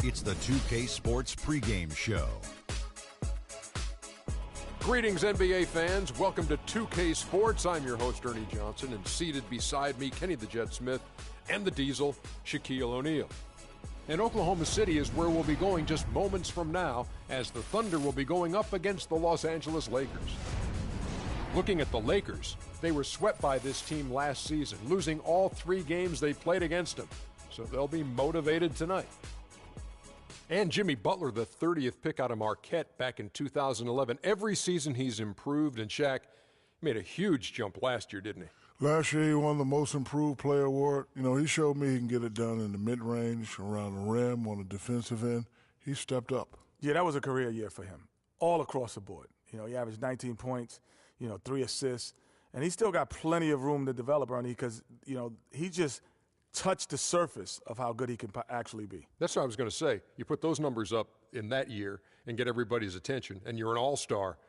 It's the 2K Sports pregame show. Greetings, NBA fans. Welcome to 2K Sports. I'm your host, Ernie Johnson, and seated beside me, Kenny the Jet Smith and the Diesel, Shaquille O'Neal. And Oklahoma City is where we'll be going just moments from now, as the Thunder will be going up against the Los Angeles Lakers. Looking at the Lakers, they were swept by this team last season, losing all 3 games they played against them. So they'll be motivated tonight. And Jimmy Butler, the 30th pick out of Marquette back in 2011. Every season he's improved, and Shaq made a huge jump last year, didn't he? Last year he won the Most Improved Player award. You know, he showed me he can get it done in the mid-range, around the rim, on the defensive end. He stepped up. Yeah, that was a career year for him, all across the board. You know, he averaged 19 points, 3 assists, and he still got plenty of room to develop, Ernie, because, he just touch the surface of how good he can actually be. That's what I was going to say. You put those numbers up in that year and get everybody's attention, and you're an all-star.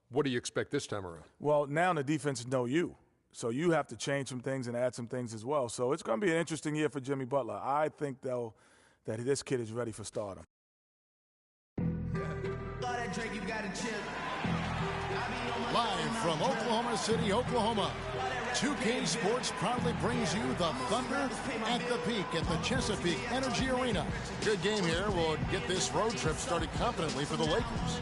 What do you expect this time around? Well, now the defense know you, so you have to change some things and add some things as well. So it's going to be an interesting year for Jimmy Butler. I think, though, that this kid is ready for stardom. Live from Oklahoma City, Oklahoma, 2K Sports proudly brings you the Thunder at the peak at the Chesapeake Energy Arena. Good game here. We'll get this road trip started confidently for the Lakers.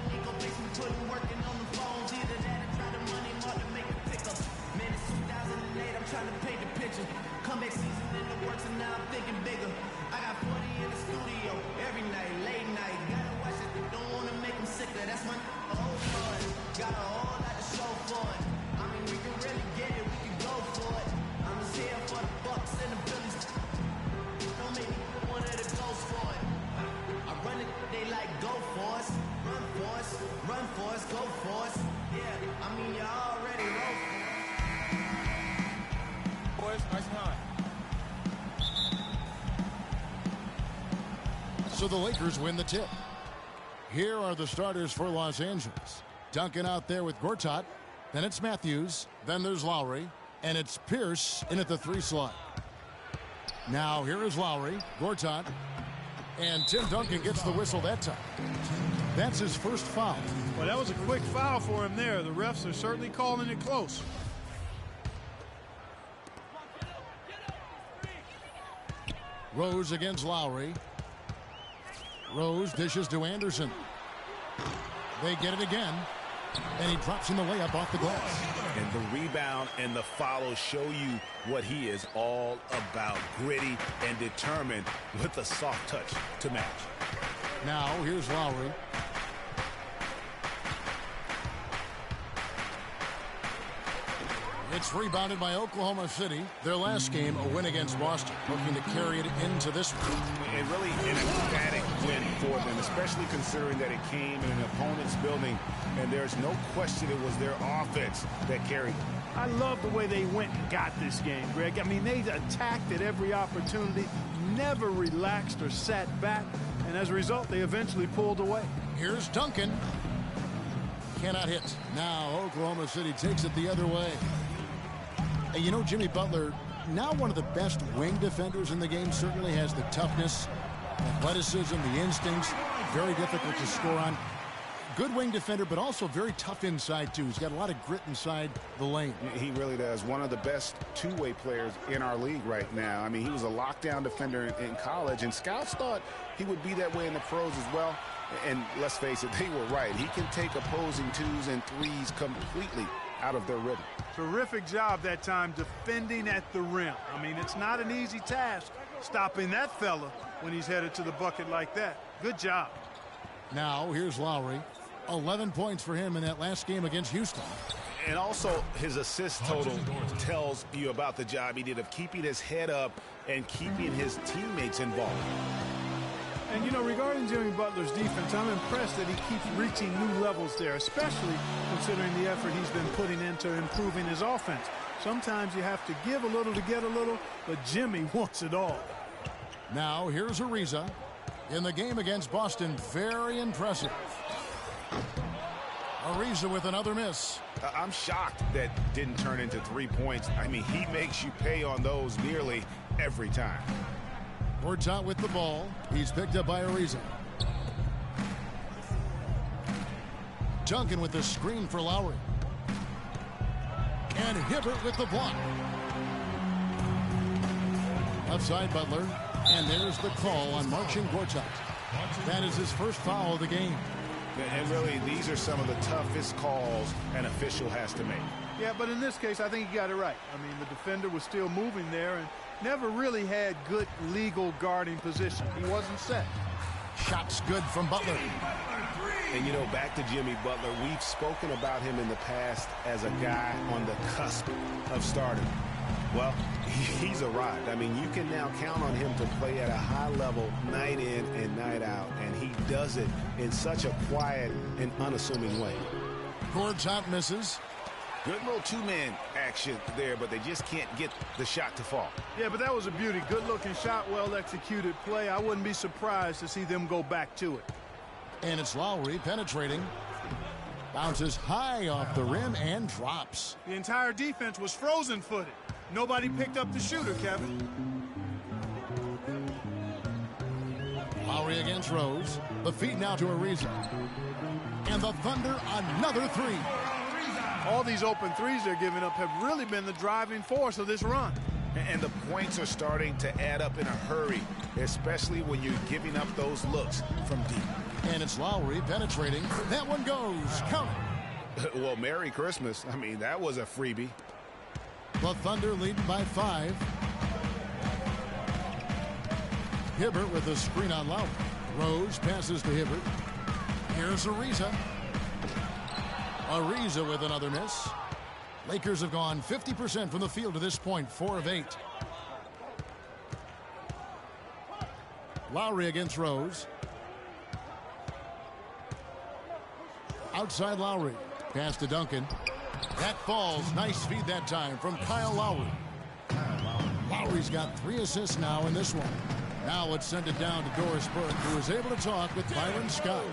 So the Lakers win the tip. Here are the starters for Los Angeles. Duncan out there with Gortat. Then it's Matthews. Then there's Lowry. And it's Pierce in at the 3 slot. Now here is Lowry, Gortat. And Tim Duncan gets the whistle that time. That's his first foul. Well, that was a quick foul for him there. The refs are certainly calling it close. Rose against Lowry. Rose dishes to Anderson. They get it again. And he drops in the layup off the glass. And the rebound and the follow show you what he is all about. Gritty and determined with a soft touch to match. Now here's Lowry. It's rebounded by Oklahoma City. Their last game, a win against Boston, looking to carry it into this one. And really an emphatic win for them, especially considering that it came in an opponent's building, and there's no question it was their offense that carried them. I love the way they went and got this game, Greg. I mean, they attacked at every opportunity, never relaxed or sat back, and as a result, they eventually pulled away. Here's Duncan. Cannot hit. Now Oklahoma City takes it the other way. And you know, Jimmy Butler, now one of the best wing defenders in the game, certainly has the toughness, athleticism, the instincts, very difficult to score on. Good wing defender, but also very tough inside, too. He's got a lot of grit inside the lane. He really does. One of the best two-way players in our league right now. I mean, he was a lockdown defender in college, and scouts thought he would be that way in the pros as well. And let's face it, they were right. He can take opposing 2s and 3s completely out of their rhythm. Terrific job that time defending at the rim. I mean, it's not an easy task stopping that fella when he's headed to the bucket like that. Good job. Now here's Lowry. 11 points for him in that last game against Houston. And also his assist total tells you about the job he did of keeping his head up and keeping his teammates involved. And, you know, regarding Jimmy Butler's defense, I'm impressed that he keeps reaching new levels there, especially considering the effort he's been putting into improving his offense. Sometimes you have to give a little to get a little, but Jimmy wants it all. Now here's Ariza. In the game against Boston, very impressive. Ariza with another miss. I'm shocked that didn't turn into 3 points. I mean, he makes you pay on those nearly every time. Gortat with the ball. He's picked up by Ariza. Duncan with the screen for Lowry. And Hibbert with the block. Outside Butler. And there's the call on marching Gortat. That is his first foul of the game. And really, these are some of the toughest calls an official has to make. Yeah, but in this case, I think he got it right. I mean, the defender was still moving there and never really had good legal guarding position. He wasn't set. Shots good from Butler. And, you know, back to Jimmy Butler, we've spoken about him in the past as a guy on the cusp of starting. Well, he's arrived. I mean, you can now count on him to play at a high level night in and night out, and he does it in such a quiet and unassuming way. Gortat misses. Good little two-man action there, but they just can't get the shot to fall. Yeah, but that was a beauty. Good-looking shot, well-executed play. I wouldn't be surprised to see them go back to it. And it's Lowry penetrating. Bounces high off the rim and drops. The entire defense was frozen-footed. Nobody picked up the shooter, Kevin. Lowry against Rose. The feed now to Ariza. And the Thunder, another three. All these open threes they're giving up have really been the driving force of this run. And the points are starting to add up in a hurry, especially when you're giving up those looks from deep. And it's Lowry penetrating. That one goes. Count it. Well, Merry Christmas. I mean, that was a freebie. The Thunder leading by 5. Hibbert with a screen on Lowry. Rose passes to Hibbert. Here's Ariza. Ariza with another miss. Lakers have gone 50% from the field to this point, 4 of 8. Lowry against Rose. Outside Lowry. Pass to Duncan. That falls. Nice feed that time from Kyle Lowry. Lowry's got 3 assists now in this one. Now let's send it down to Doris Burke, who is able to talk with Byron Scott.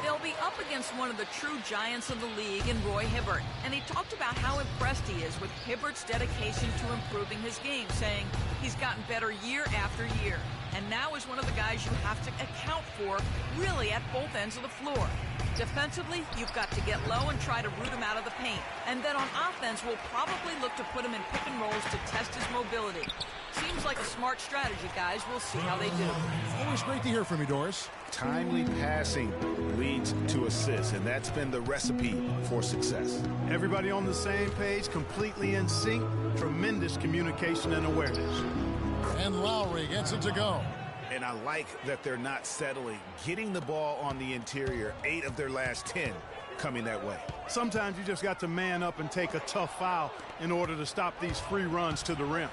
They'll be up against one of the true giants of the league in Roy Hibbert, and he talked about how impressed he is with Hibbert's dedication to improving his game, saying he's gotten better year after year, and now is one of the guys you have to account for really at both ends of the floor. Defensively, you've got to get low and try to root him out of the paint, and then on offense, we'll probably look to put him in pick and rolls to test his mobility. Seems like a smart strategy, guys. We'll see how they do. Always great to hear from you, Doris. Timely passing leads to assists, and that's been the recipe for success. Everybody on the same page, completely in sync, tremendous communication and awareness. And Lowry gets it to go. And I like that they're not settling. Getting the ball on the interior, 8 of their last 10 coming that way. Sometimes you just got to man up and take a tough foul in order to stop these free runs to the rim.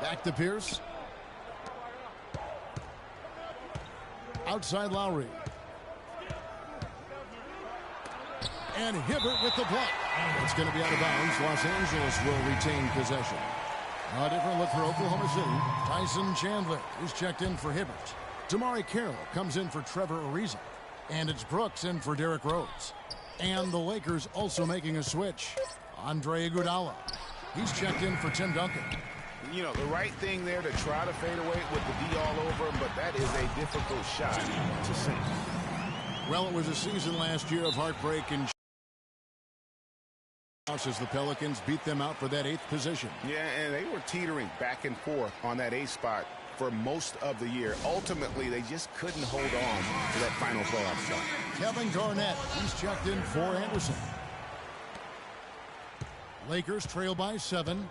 Back to Pierce. Outside Lowry. And Hibbert with the block. It's going to be out of bounds. Los Angeles will retain possession. A different look for Oklahoma City. Tyson Chandler is checked in for Hibbert. Damari Carroll comes in for Trevor Ariza. And it's Brooks in for Derrick Rose. And the Lakers also making a switch. Andre Iguodala. He's checked in for Tim Duncan. You know, the right thing there to try to fade away with the D all over him, but that is a difficult shot to sink. Well, it was a season last year of heartbreak and as the Pelicans beat them out for that 8th position. Yeah, and they were teetering back and forth on that 8th spot for most of the year. Ultimately, they just couldn't hold on to that final playoff spot. Kevin Garnett, he's checked in for Anderson. Lakers trail by 7.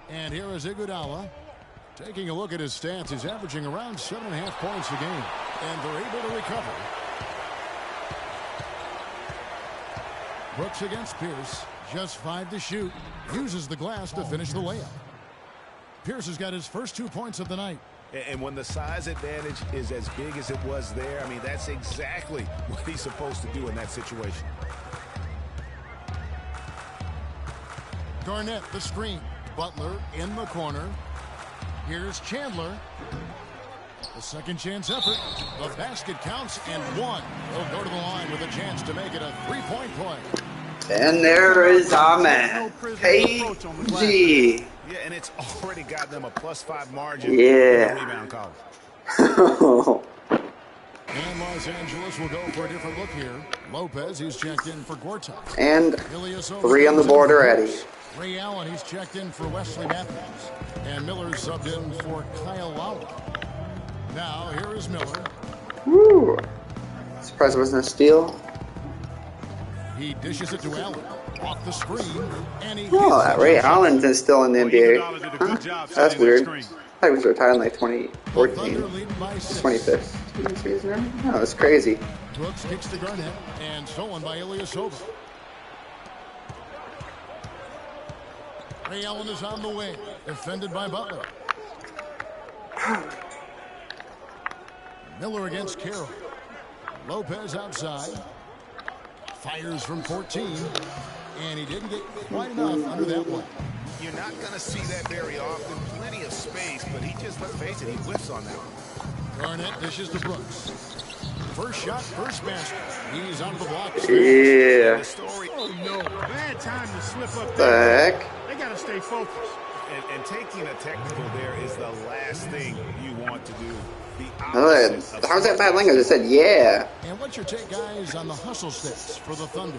And here is Iguodala. Taking a look at his stats, he's averaging around 7.5 points a game. And they're able to recover. Brooks against Pierce. Just 5 to shoot. Uses the glass to finish the layup. Pierce has got his first 2 points of the night. And when the size advantage is as big as it was there, I mean, that's exactly what he's supposed to do in that situation. Garnett, the screen. Butler in the corner. Here's Chandler. The second chance effort. The basket counts and 1. He'll go to the line with a chance to make it a 3-point play. And there is our man, KG. Yeah, and it's already got them a +5 margin in Yeah. the rebound column. And Los Angeles will go for a different look here. Lopez, he's checked in for Gortat. And 3 on the board already. Ray Allen, he's checked in for Wesley Matthews. And Miller subbed in for Kyle Lowry. Now, here is Miller. Woo. Surprised it wasn't a steal. He dishes it to Allen. Off the screen. And he Ray Allen is still in the NBA. Huh? That's weird. I thought he was retired in like 2014. 25th season. No, it's crazy. Brooks kicks to Garnett and stolen by Ilyasova. Ray Allen is on the wing, defended by Butler. Miller against Carroll. Lopez outside. Fires from 14. And he didn't get quite enough under that one. You're not going to see that very often. Plenty of space, but he just, let's face it, he whiffs on that one. Garnett dishes to Brooks. First shot, first basket. He's on the block. Yeah. Oh, no. Bad time to slip up The there. heck? They got to stay focused. And taking a technical there is the last thing you want to do. How's that bad language? I said, yeah. And what's your take, guys, on the hustle stats for the Thunder?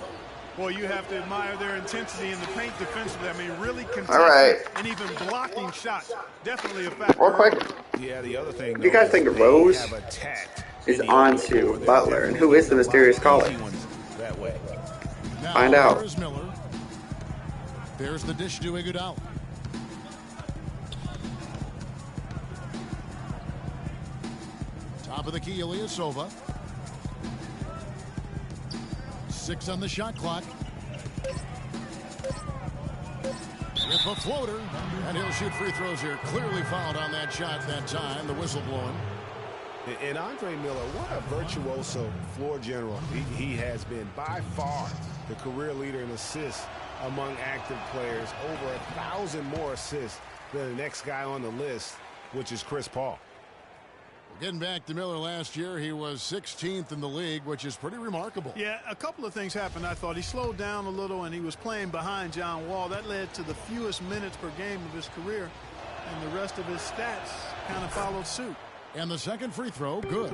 Well, you have to admire their intensity in the paint defensively. I mean, really contesting and even blocking shots. Definitely a factor. Real quick. Yeah, the other thing. You guys think Rose is on to Butler? And who is the mysterious caller? That way. Find out. There's Miller. There's the dish to Iguodala. Top of the key, Ilyasova. 6 on the shot clock. With a floater. And he'll shoot free throws here. Clearly fouled on that shot that time. The whistle blowing. And Andre Miller, what a virtuoso floor general he has been. By far the career leader in assists among active players. Over 1,000 more assists than the next guy on the list, which is Chris Paul. Getting back to Miller last year, he was 16th in the league, which is pretty remarkable. Yeah, a couple of things happened. I thought he slowed down a little, and he was playing behind John Wall. That led to the fewest minutes per game of his career, and the rest of his stats kind of followed suit. And the second free throw, good.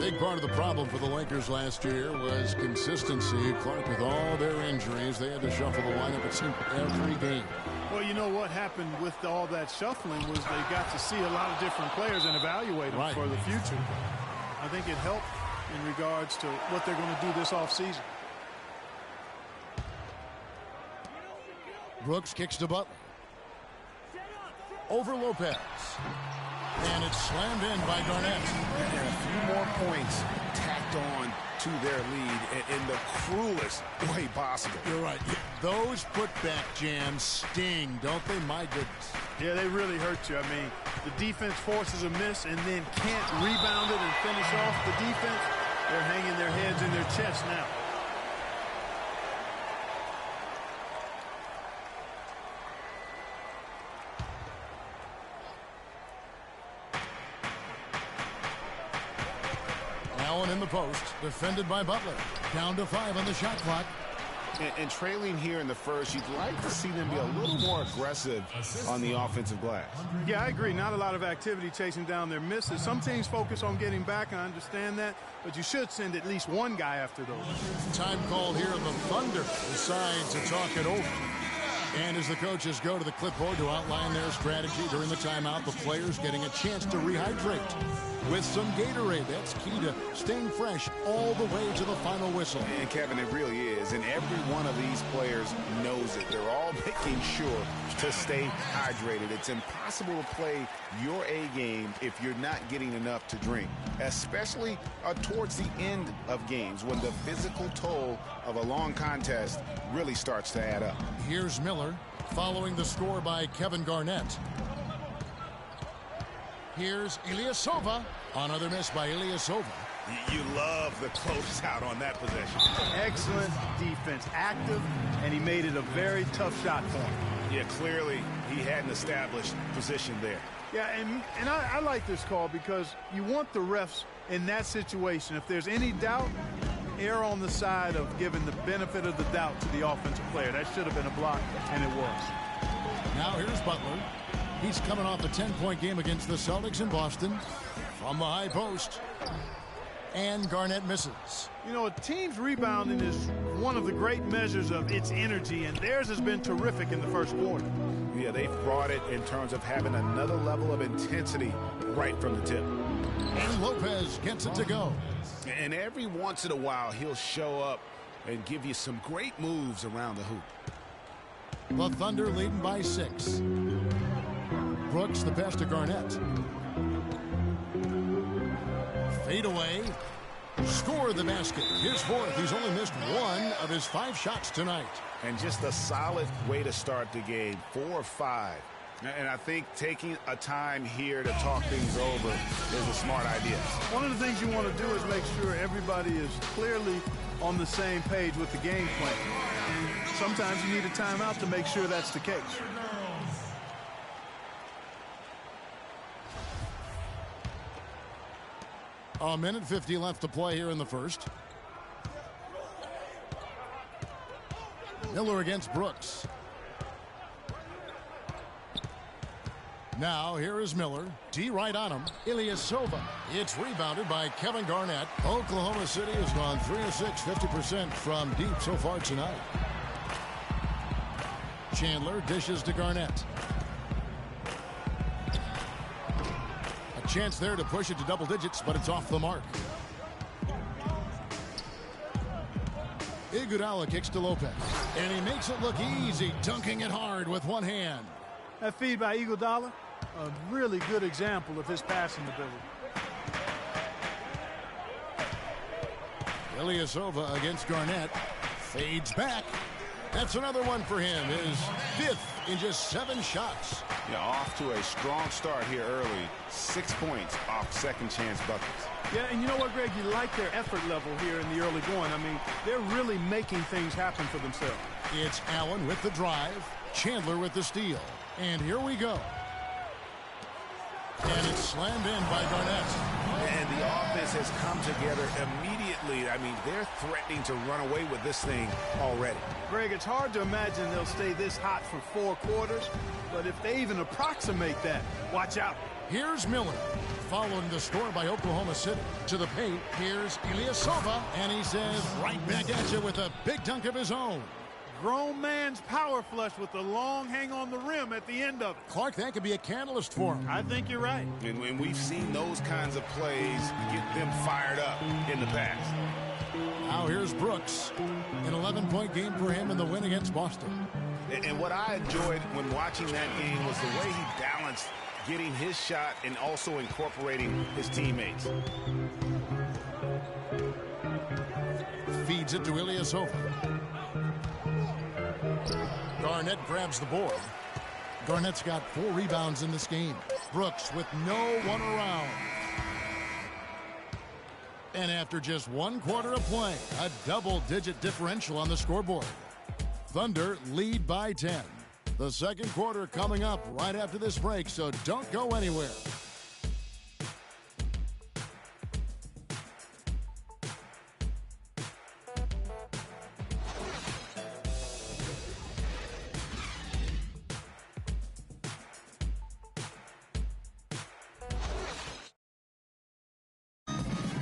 Big part of the problem for the Lakers last year was consistency. Clark, with all their injuries, they had to shuffle the lineup, it seemed, every game. Well, you know what happened with all that shuffling was they got to see a lot of different players and evaluate them for the future. I think it helped in regards to what they're going to do this offseason. Brooks kicks to Butler. Over Lopez. And it's slammed in by Garnett. And a few more points tacked on to their lead in the cruelest way possible. You're right. Those putback jams sting, don't they? My goodness. Yeah, they really hurt you. I mean, the defense forces a miss and then can't rebound it and finish off the defense. They're hanging their heads in their chests now. Allen in the post, defended by Butler. Down to 5 on the shot clock. And trailing here in the first, you'd like to see them be a little more aggressive on the offensive glass. Yeah, I agree. Not a lot of activity chasing down their misses. Some teams focus on getting back. I understand that. But you should send at least one guy after those. Time called here. The Thunder decide to talk it over. And as the coaches go to the clipboard to outline their strategy during the timeout, the players getting a chance to rehydrate with some Gatorade. That's key to staying fresh all the way to the final whistle. And Kevin, it really is. And every one of these players knows it. They're all making sure to stay hydrated. It's impossible to play your A game if you're not getting enough to drink, especially towards the end of games when the physical toll of a long contest really starts to add up. Here's Miller following the score by Kevin Garnett. Here's Ilyasova. Another miss by Ilyasova. You love the closeout on that possession. Excellent defense. Active, and he made it a very tough shot for him. Yeah, clearly he had an established position there. Yeah, and I like this call because you want the refs in that situation. If there's any doubt, err on the side of giving the benefit of the doubt to the offensive player. That should have been a block, and it was. Now here's Butler. He's coming off a 10-point game against the Celtics in Boston. From the high post. And Garnett misses. You know, a team's rebounding is one of the great measures of its energy, and theirs has been terrific in the first quarter. Yeah, they've brought it in terms of having another level of intensity right from the tip. And Lopez gets it to go. And every once in a while, he'll show up and give you some great moves around the hoop. The Thunder leading by 6. Brooks the pass to Garnett. Fade away. Score the basket. His 4th. He's only missed 1 of his 5 shots tonight. And just a solid way to start the game. 4 or 5. And I think taking a time here to talk things over is a smart idea. One of the things you want to do is make sure everybody is clearly on the same page with the game plan. Sometimes you need a timeout to make sure that's the case. A minute 50 left to play here in the first. Miller against Brooks. Now here is Miller. D right on him. Ilyasova. It's rebounded by Kevin Garnett. Oklahoma City has gone 3 of 6, 50% from deep so far tonight. Chandler dishes to Garnett. A chance there to push it to double digits, but it's off the mark. Iguodala kicks to Lopez. And he makes it look easy, dunking it hard with one hand. That feed by Iguodala, a really good example of his passing ability. Ilyasova against Garnett. Fades back. That's another one for him. His 5th in just 7 shots. Yeah, off to a strong start here early. 6 points off second chance buckets. Yeah, and you know what, Greg? You like their effort level here in the early going. I mean, they're really making things happen for themselves. It's Allen with the drive. Chandler with the steal. And here we go. And it's slammed in by Garnett. And the offense has come together immediately. I mean, they're threatening to run away with this thing already. Greg, it's hard to imagine they'll stay this hot for 4 quarters, but if they even approximate that, watch out. Here's Miller. Following the score by Oklahoma City. To the paint, here's Ilyasova. And he says, right back at you with a big dunk of his own. Grown man's power flush with the long hang on the rim at the end of it. Clark, that could be a catalyst for him. I think you're right. And when we've seen those kinds of plays get them fired up in the past. Now here's Brooks. An 11-point game for him in the win against Boston. And what I enjoyed when watching that game was the way he balanced getting his shot and also incorporating his teammates. Feeds it to Ilyasova. Garnett grabs the board. Garnett's got 4 rebounds in this game. Brooks with no one around. And after just 1 quarter of play, a double-digit differential on the scoreboard. Thunder lead by 10. The second quarter coming up right after this break, so don't go anywhere.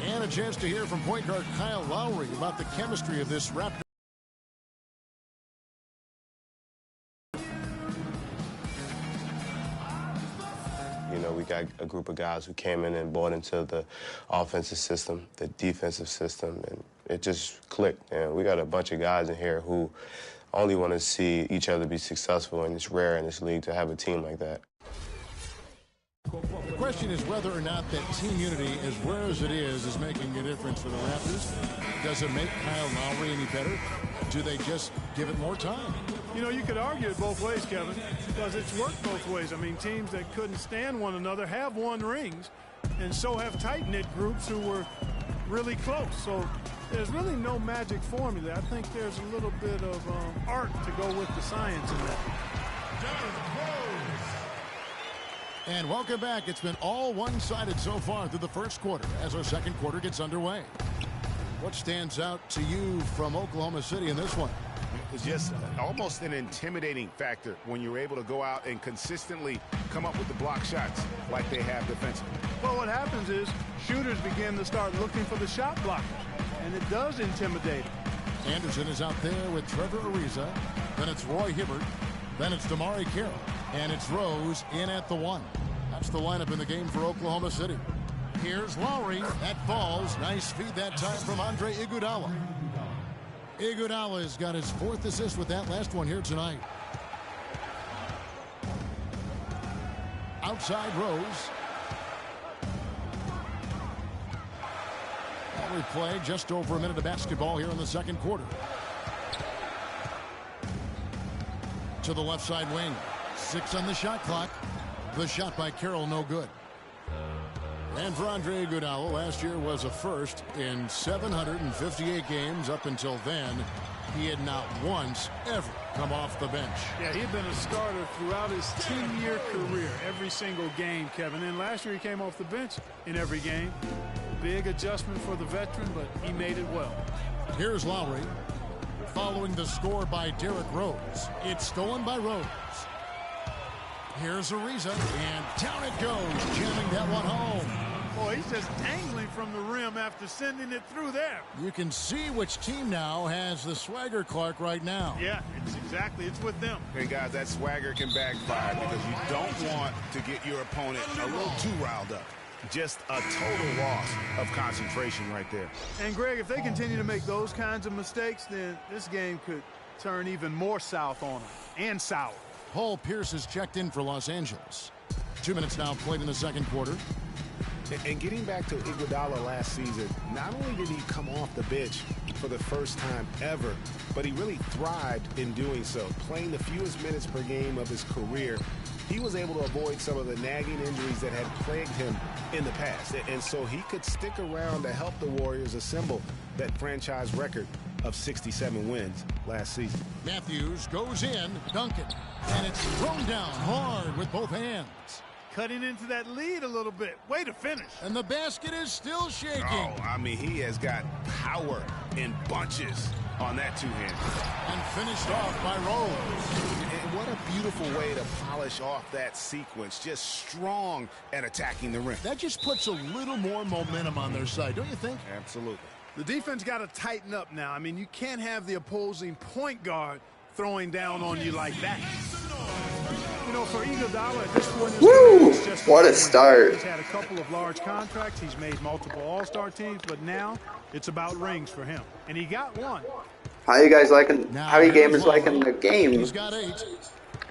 And a chance to hear from point guard Kyle Lowry about the chemistry of this Raptor. You know, we got a group of guys who came in and bought into the offensive system, the defensive system, and it just clicked. And we got a bunch of guys in here who only want to see each other be successful, and it's rare in this league to have a team like that. The question is whether or not that team unity, as rare as it is making a difference for the Raptors. Does it make Kyle Lowry any better? Do they just give it more time? You know, you could argue it both ways, Kevin, because it's worked both ways. I mean, teams that couldn't stand one another have won rings, and so have tight-knit groups who were really close. So there's really no magic formula. I think there's a little bit of art to go with the science in that. And welcome back. It's been all one-sided so far through the first quarter as our second quarter gets underway. What stands out to you from Oklahoma City in this one? It's just almost an intimidating factor when you're able to go out and consistently come up with the block shots like they have defensively. Well, what happens is shooters begin to start looking for the shot blocker, and it does intimidate them. Anderson is out there with Trevor Ariza. Then it's Roy Hibbert. Then it's Damari Carroll. And it's Rose in at the 1. That's the lineup in the game for Oklahoma City. Here's Lowry. That falls. Nice feed that time from Andre Iguodala. Iguodala's got his 4th assist with that last one here tonight. Outside Rose. We play just over a minute of basketball here in the second quarter. To the left side wing. 6 on the shot clock. The shot by Carroll, no good. And for Andre Iguodala, last year was a first in 758 games. Up until then, he had not once ever come off the bench. Yeah, he'd been a starter throughout his 10-year career, every single game, Kevin. And last year he came off the bench in every game. Big adjustment for the veteran, but he made it well. Here's Lowry. Following the score by Derrick Rose. It's stolen by Rose. Here's Ariza, and down it goes, jamming that one home. Boy, he's just dangling from the rim after sending it through there. You can see which team now has the swagger, Clark, right now. Yeah, it's with them. Hey, guys, that swagger can backfire because you don't want to get your opponent a little too riled up. Just a total loss of concentration right there. And, Greg, if they continue to make those kinds of mistakes, then this game could turn even more south on them, and sour. Paul Pierce is checked in for Los Angeles. 2 minutes now played in the second quarter. And getting back to Iguodala last season, not only did he come off the bench for the first time ever, but he really thrived in doing so. Playing the fewest minutes per game of his career, he was able to avoid some of the nagging injuries that had plagued him in the past. And so he could stick around to help the Warriors assemble that franchise record of 67 wins last season. Matthews goes in, Duncan, and it's thrown down hard with both hands. Cutting into that lead a little bit. Way to finish. And the basket is still shaking. Oh, I mean, he has got power in bunches on that two-hand. And finished off by Rose. And what a beautiful way to polish off that sequence. Just strong at attacking the rim. That just puts a little more momentum on their side, don't you think? Absolutely. The defense got to tighten up now. I mean, you can't have the opposing point guard throwing down on you like that. You know, for Iguodala at this point, woo! What a start. He's had a couple of large contracts. He's made multiple all-star teams, but now it's about rings for him. And he got one. How you guys liking? How you gamers liking the game? He's got 8.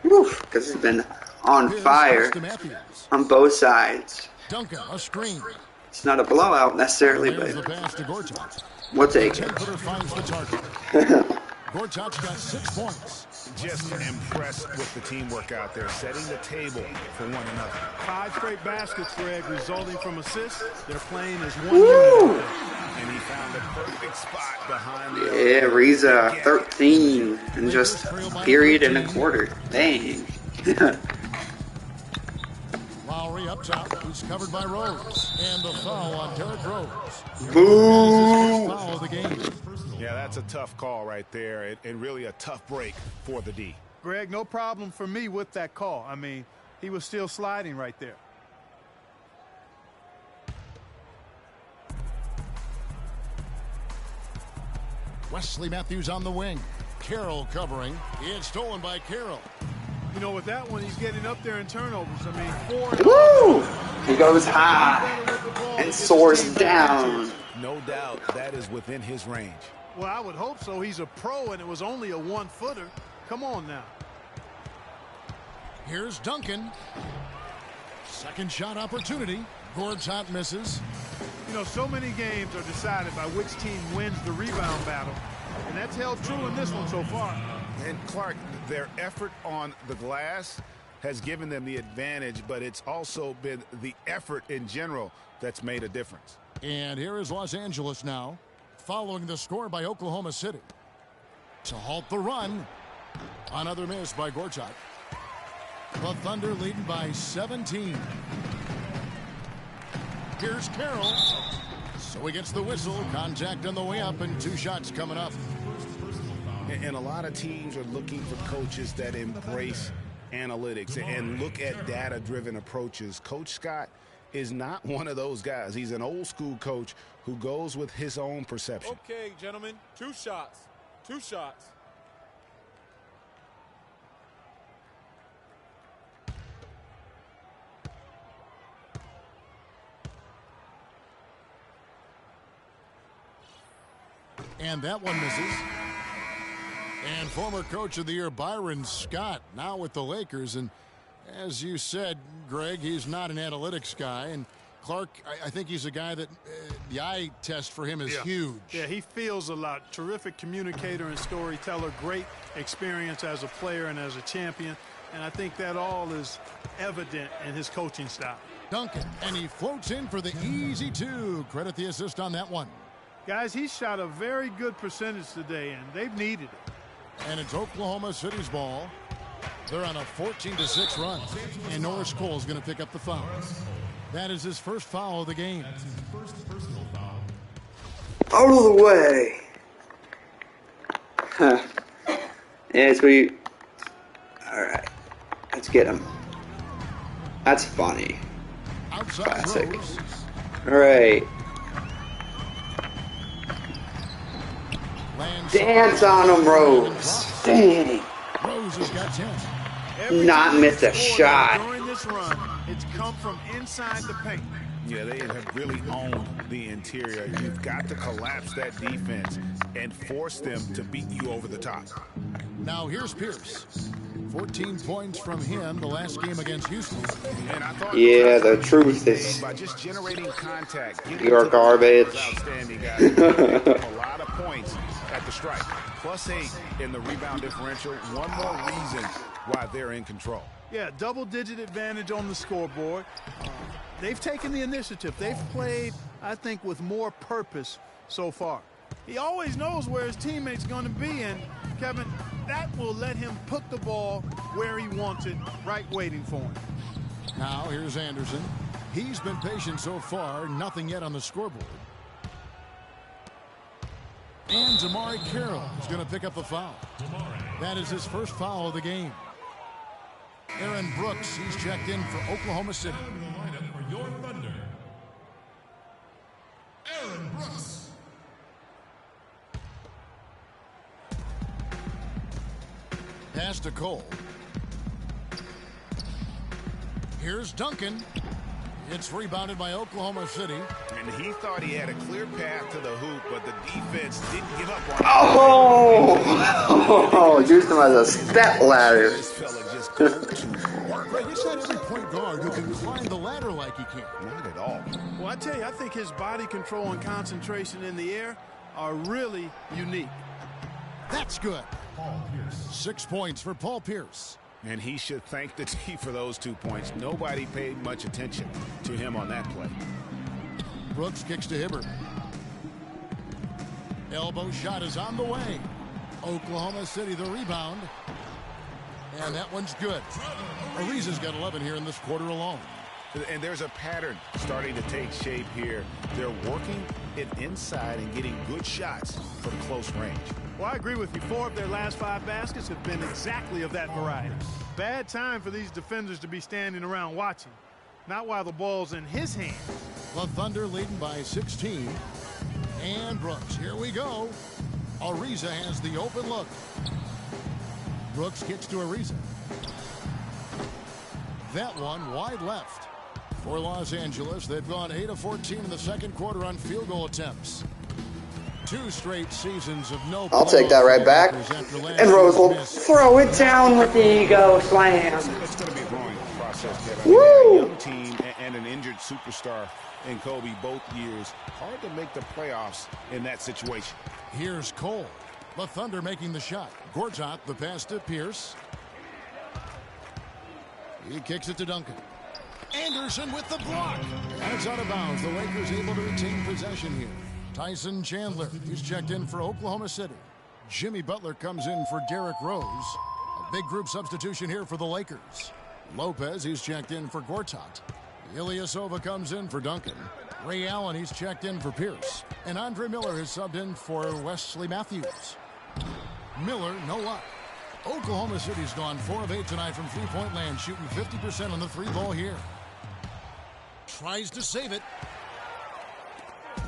Because it's been on fire on both sides. Duncan, a screen. It's not a blowout necessarily, but we'll take it. Gortat's got 6 points. Just impressed with the teamwork out there, setting the table for one another. 5 straight baskets, Greg, resulting from assists. They're playing as one unit. And he found the perfect spot behind the Yeah, Ariza 13 in just a period and a quarter. Dang. Lowry up top, who's covered by Rose. And the foul on Derrick Rose. Boo! Foul of the game. Yeah, that's a tough call right there, and really a tough break for the D. Greg, no problem for me with that call. I mean, he was still sliding right there. Wesley Matthews on the wing. Carroll covering. It's stolen by Carroll. You know, with that one, he's getting up there in turnovers. I mean, 4. Woo! He goes high and soars down. No doubt that is within his range. Well, I would hope so. He's a pro, and it was only a 1-footer. Come on now. Here's Duncan. Second shot opportunity. Gortat misses. You know, so many games are decided by which team wins the rebound battle, and that's held true in this one so far. And Clark, their effort on the glass has given them the advantage, but it's also been the effort in general that's made a difference. And here is Los Angeles now, following the score by Oklahoma City. To halt the run, another miss by Gortat. The Thunder leading by 17. Here's Carroll. So he gets the whistle. Contact on the way up and 2 shots coming up. And a lot of teams are looking for coaches that embrace analytics and look at data-driven approaches. Coach Scott is not one of those guys. He's an old-school coach who goes with his own perception. Okay, gentlemen, 2 shots. 2 shots. And that one misses. And former coach of the year Byron Scott now with the Lakers. And as you said, Greg, he's not an analytics guy. And Clark, I think he's a guy that the eye test for him is huge. Yeah, he feels a lot. Terrific communicator and storyteller. Great experience as a player and as a champion. And I think that all is evident in his coaching style. Duncan, and he floats in for the easy 2. Credit the assist on that one. Guys, he shot a very good percentage today, and they've needed it. And it's Oklahoma City's ball. They're on a 14-6 run. And Norris Cole is going to pick up the foul. That is his first foul of the game. Out of the way. Huh. Yes, we... Alright. Let's get him. That's funny. Classic. Alright. Dance on him, Rose. Dang. Rose has got 10. Not miss a shot. During this run, it's come from inside the paint. Yeah, they have really owned the interior. You've got to collapse that defense and force them to beat you over the top. Now here's Pierce. 14 points from him the last game against Houston. And I thought yeah, the truth is by just generating contact, you're garbage. Outstanding, guys. A lot of points at the strike. +8 in the rebound differential. One more reason why they're in control. Yeah, double-digit advantage on the scoreboard. They've taken the initiative. They've played, I think, with more purpose so far. He always knows where his teammate's going to be, and, Kevin, that will let him put the ball where he wants it, right waiting for him. Now here's Anderson. He's been patient so far. Nothing yet on the scoreboard. And Damari Carroll is going to pick up a foul. That is his first foul of the game. Aaron Brooks, he's checked in for Oklahoma City. For your Thunder, Aaron Brooks. Pass to Cole. Here's Duncan. It's rebounded by Oklahoma City. And he thought he had a clear path to the hoop, but the defense didn't give up on it. Used him as a step ladder. This fella just goes to work. Greg, it's not every point guard who can climb the ladder like he can. Not at all. Well, I tell you, I think his body control and concentration in the air are really unique. That's good. 6 points for Paul Pierce. And he should thank the team for those 2 points. Nobody paid much attention to him on that play. Brooks kicks to Hibbert. Elbow shot is on the way. Oklahoma City the rebound. And that one's good. Ariza's got 11 here in this quarter alone. And there's a pattern starting to take shape here. They're working it inside and getting good shots from close range. Well, I agree with you. 4 of their last 5 baskets have been exactly of that variety. Bad time for these defenders to be standing around watching. Not while the ball's in his hand. The Thunder leading by 16. And Brooks, here we go. Ariza has the open look. Brooks kicks to Ariza. That one wide left. For Los Angeles, they've gone 8 of 14 in the second quarter on field goal attempts. 2 straight seasons of no. I'll take that right back. And Rose will throw it down with the ego slam. It's going to be a growing process, Kevin. Woo! A young team and an injured superstar in Kobe both years. Hard to make the playoffs in that situation. Here's Cole. The Thunder making the shot. Gortat, the pass to Pierce. He kicks it to Duncan. Anderson with the block. And it's out of bounds. The Lakers able to retain possession here. Tyson Chandler, he's checked in for Oklahoma City. Jimmy Butler comes in for Derrick Rose. A big group substitution here for the Lakers. Lopez, he's checked in for Gortat. Ilyasova comes in for Duncan. Ray Allen, he's checked in for Pierce. And Andre Miller has subbed in for Wesley Matthews. Miller, no luck. Oklahoma City's gone 4 of 8 tonight from three-point land, shooting 50% on the three ball here. Tries to save it.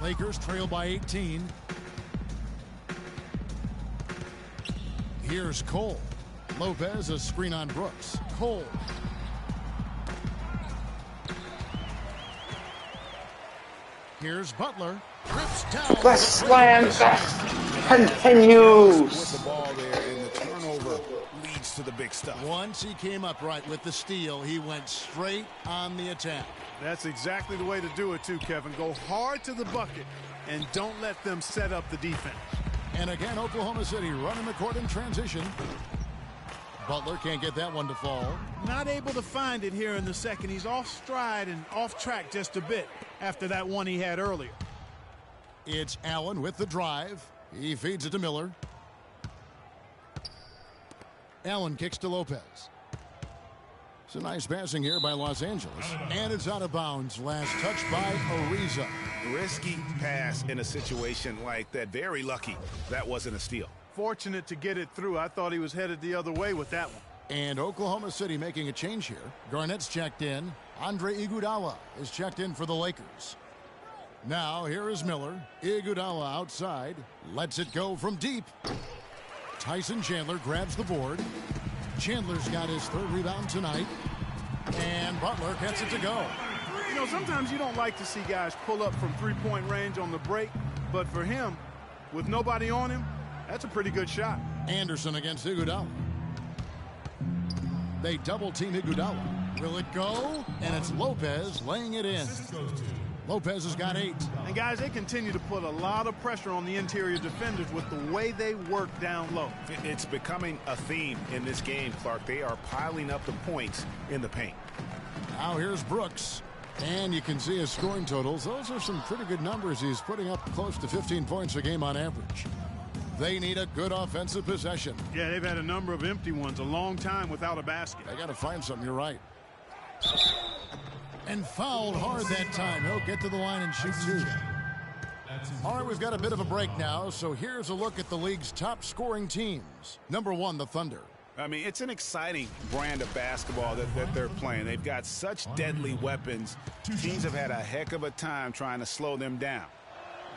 Lakers trail by 18. Here's Cole. Lopez, a screen on Brooks. Cole. Here's Butler. Rips down. Plus slam continues. With the ball there, and the turnover leads to the big stuff. Once he came up right with the steal, he went straight on the attack. That's exactly the way to do it too, Kevin. Go hard to the bucket and don't let them set up the defense. And again, Oklahoma City running the court in transition. Butler can't get that one to fall. Not able to find it here in the second. He's off stride and off track just a bit after that one he had earlier. It's Allen with the drive. He feeds it to Miller. Allen kicks to Lopez. It's a nice passing here by Los Angeles. And it's out of bounds. Last touch by Ariza. Risky pass in a situation like that. Very lucky that wasn't a steal. Fortunate to get it through. I thought he was headed the other way with that one. And Oklahoma City making a change here. Garnett's checked in. Andre Iguodala is checked in for the Lakers. Now here is Miller. Iguodala outside. Lets it go from deep. Tyson Chandler grabs the board. Chandler's got his third rebound tonight. And Butler gets it to go. You know, sometimes you don't like to see guys pull up from three-point range on the break. But for him, with nobody on him, that's a pretty good shot. Anderson against Iguodala. They double team Iguodala. Will it go? And it's Lopez laying it in. Lopez has got 8. And guys, they continue to put a lot of pressure on the interior defenders with the way they work down low. It's becoming a theme in this game, Clark. They are piling up the points in the paint. Now here's Brooks. And you can see his scoring totals. Those are some pretty good numbers. He's putting up close to 15 points a game on average. They need a good offensive possession. Yeah, they've had a number of empty ones, a long time without a basket. They got to find something. You're right. And fouled hard that time. He'll get to the line and shoot 2. All right, we've got a bit of a break now, so here's a look at the league's top scoring teams. Number 1, the Thunder. I mean, it's an exciting brand of basketball that they're playing. They've got such deadly weapons. Teams have had a heck of a time trying to slow them down.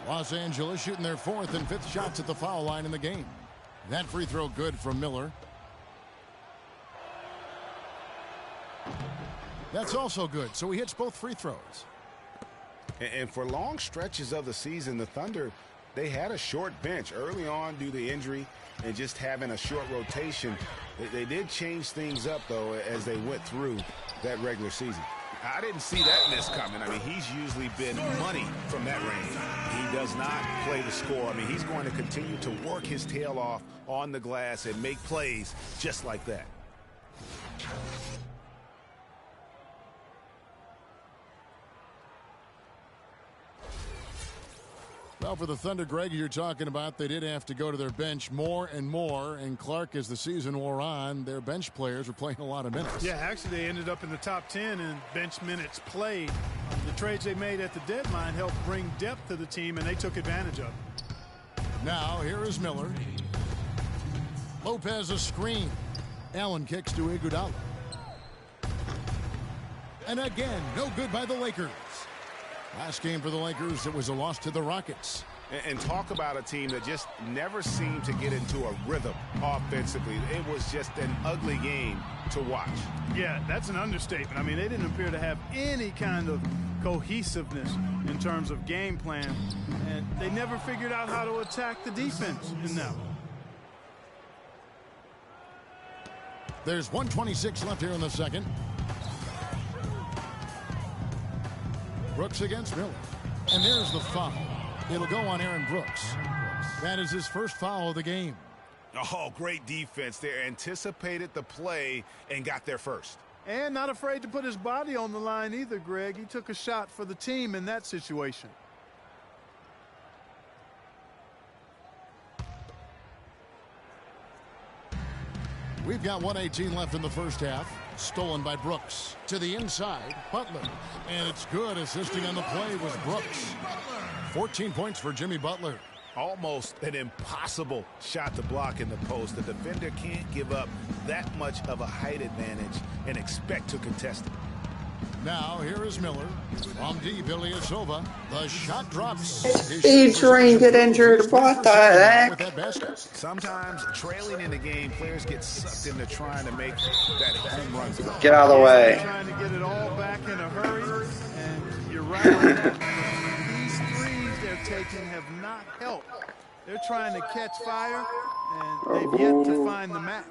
Los Angeles shooting their 4th and 5th shots at the foul line in the game. That free throw good from Miller. That's also good, so he hits both free throws. And for long stretches of the season, the Thunder, they had a short bench early on due to injury and just having a short rotation. They did change things up, though, as they went through that regular season. I didn't see that miss coming. I mean, he's usually been money from that range. He does not play the score. I mean, he's going to continue to work his tail off on the glass and make plays just like that. Well, for the Thunder, Greg, you're talking about, they did have to go to their bench more and more. And Clark, as the season wore on, their bench players were playing a lot of minutes. Yeah, actually, they ended up in the top 10 in bench minutes played. The trades they made at the deadline helped bring depth to the team, and they took advantage of it. Now, here is Miller. Lopez a screen. Allen kicks to Iguodala. And again, no good by the Lakers. Last game for the Lakers, it was a loss to the Rockets. And talk about a team that just never seemed to get into a rhythm offensively. It was just an ugly game to watch. Yeah, that's an understatement. I mean, they didn't appear to have any kind of cohesiveness in terms of game plan, and they never figured out how to attack the defense in that one. There's 1:26 left here in the second. Brooks against Miller. And there's the foul. It'll go on Aaron Brooks. That is his first foul of the game. Oh, great defense there. Anticipated the play and got there first. And not afraid to put his body on the line either, Greg. He took a shot for the team in that situation. We've got 1:18 left in the first half. Stolen by Brooks. To the inside, Butler. And it's good. Assisting on the play was Brooks. 14 points for Jimmy Butler. Almost an impossible shot to block in the post. The defender can't give up that much of a height advantage and expect to contest it. Now here is Miller. From deep, Ilyasova. The shot drops. Adrian get injured. What the heck? Sometimes trailing in the game, players get sucked into trying to make that home run. Get out of the way. Trying to get it all back in a hurry, and you're right on that. These threes they're taking have not helped. They're trying to catch fire, and they've yet to find the match.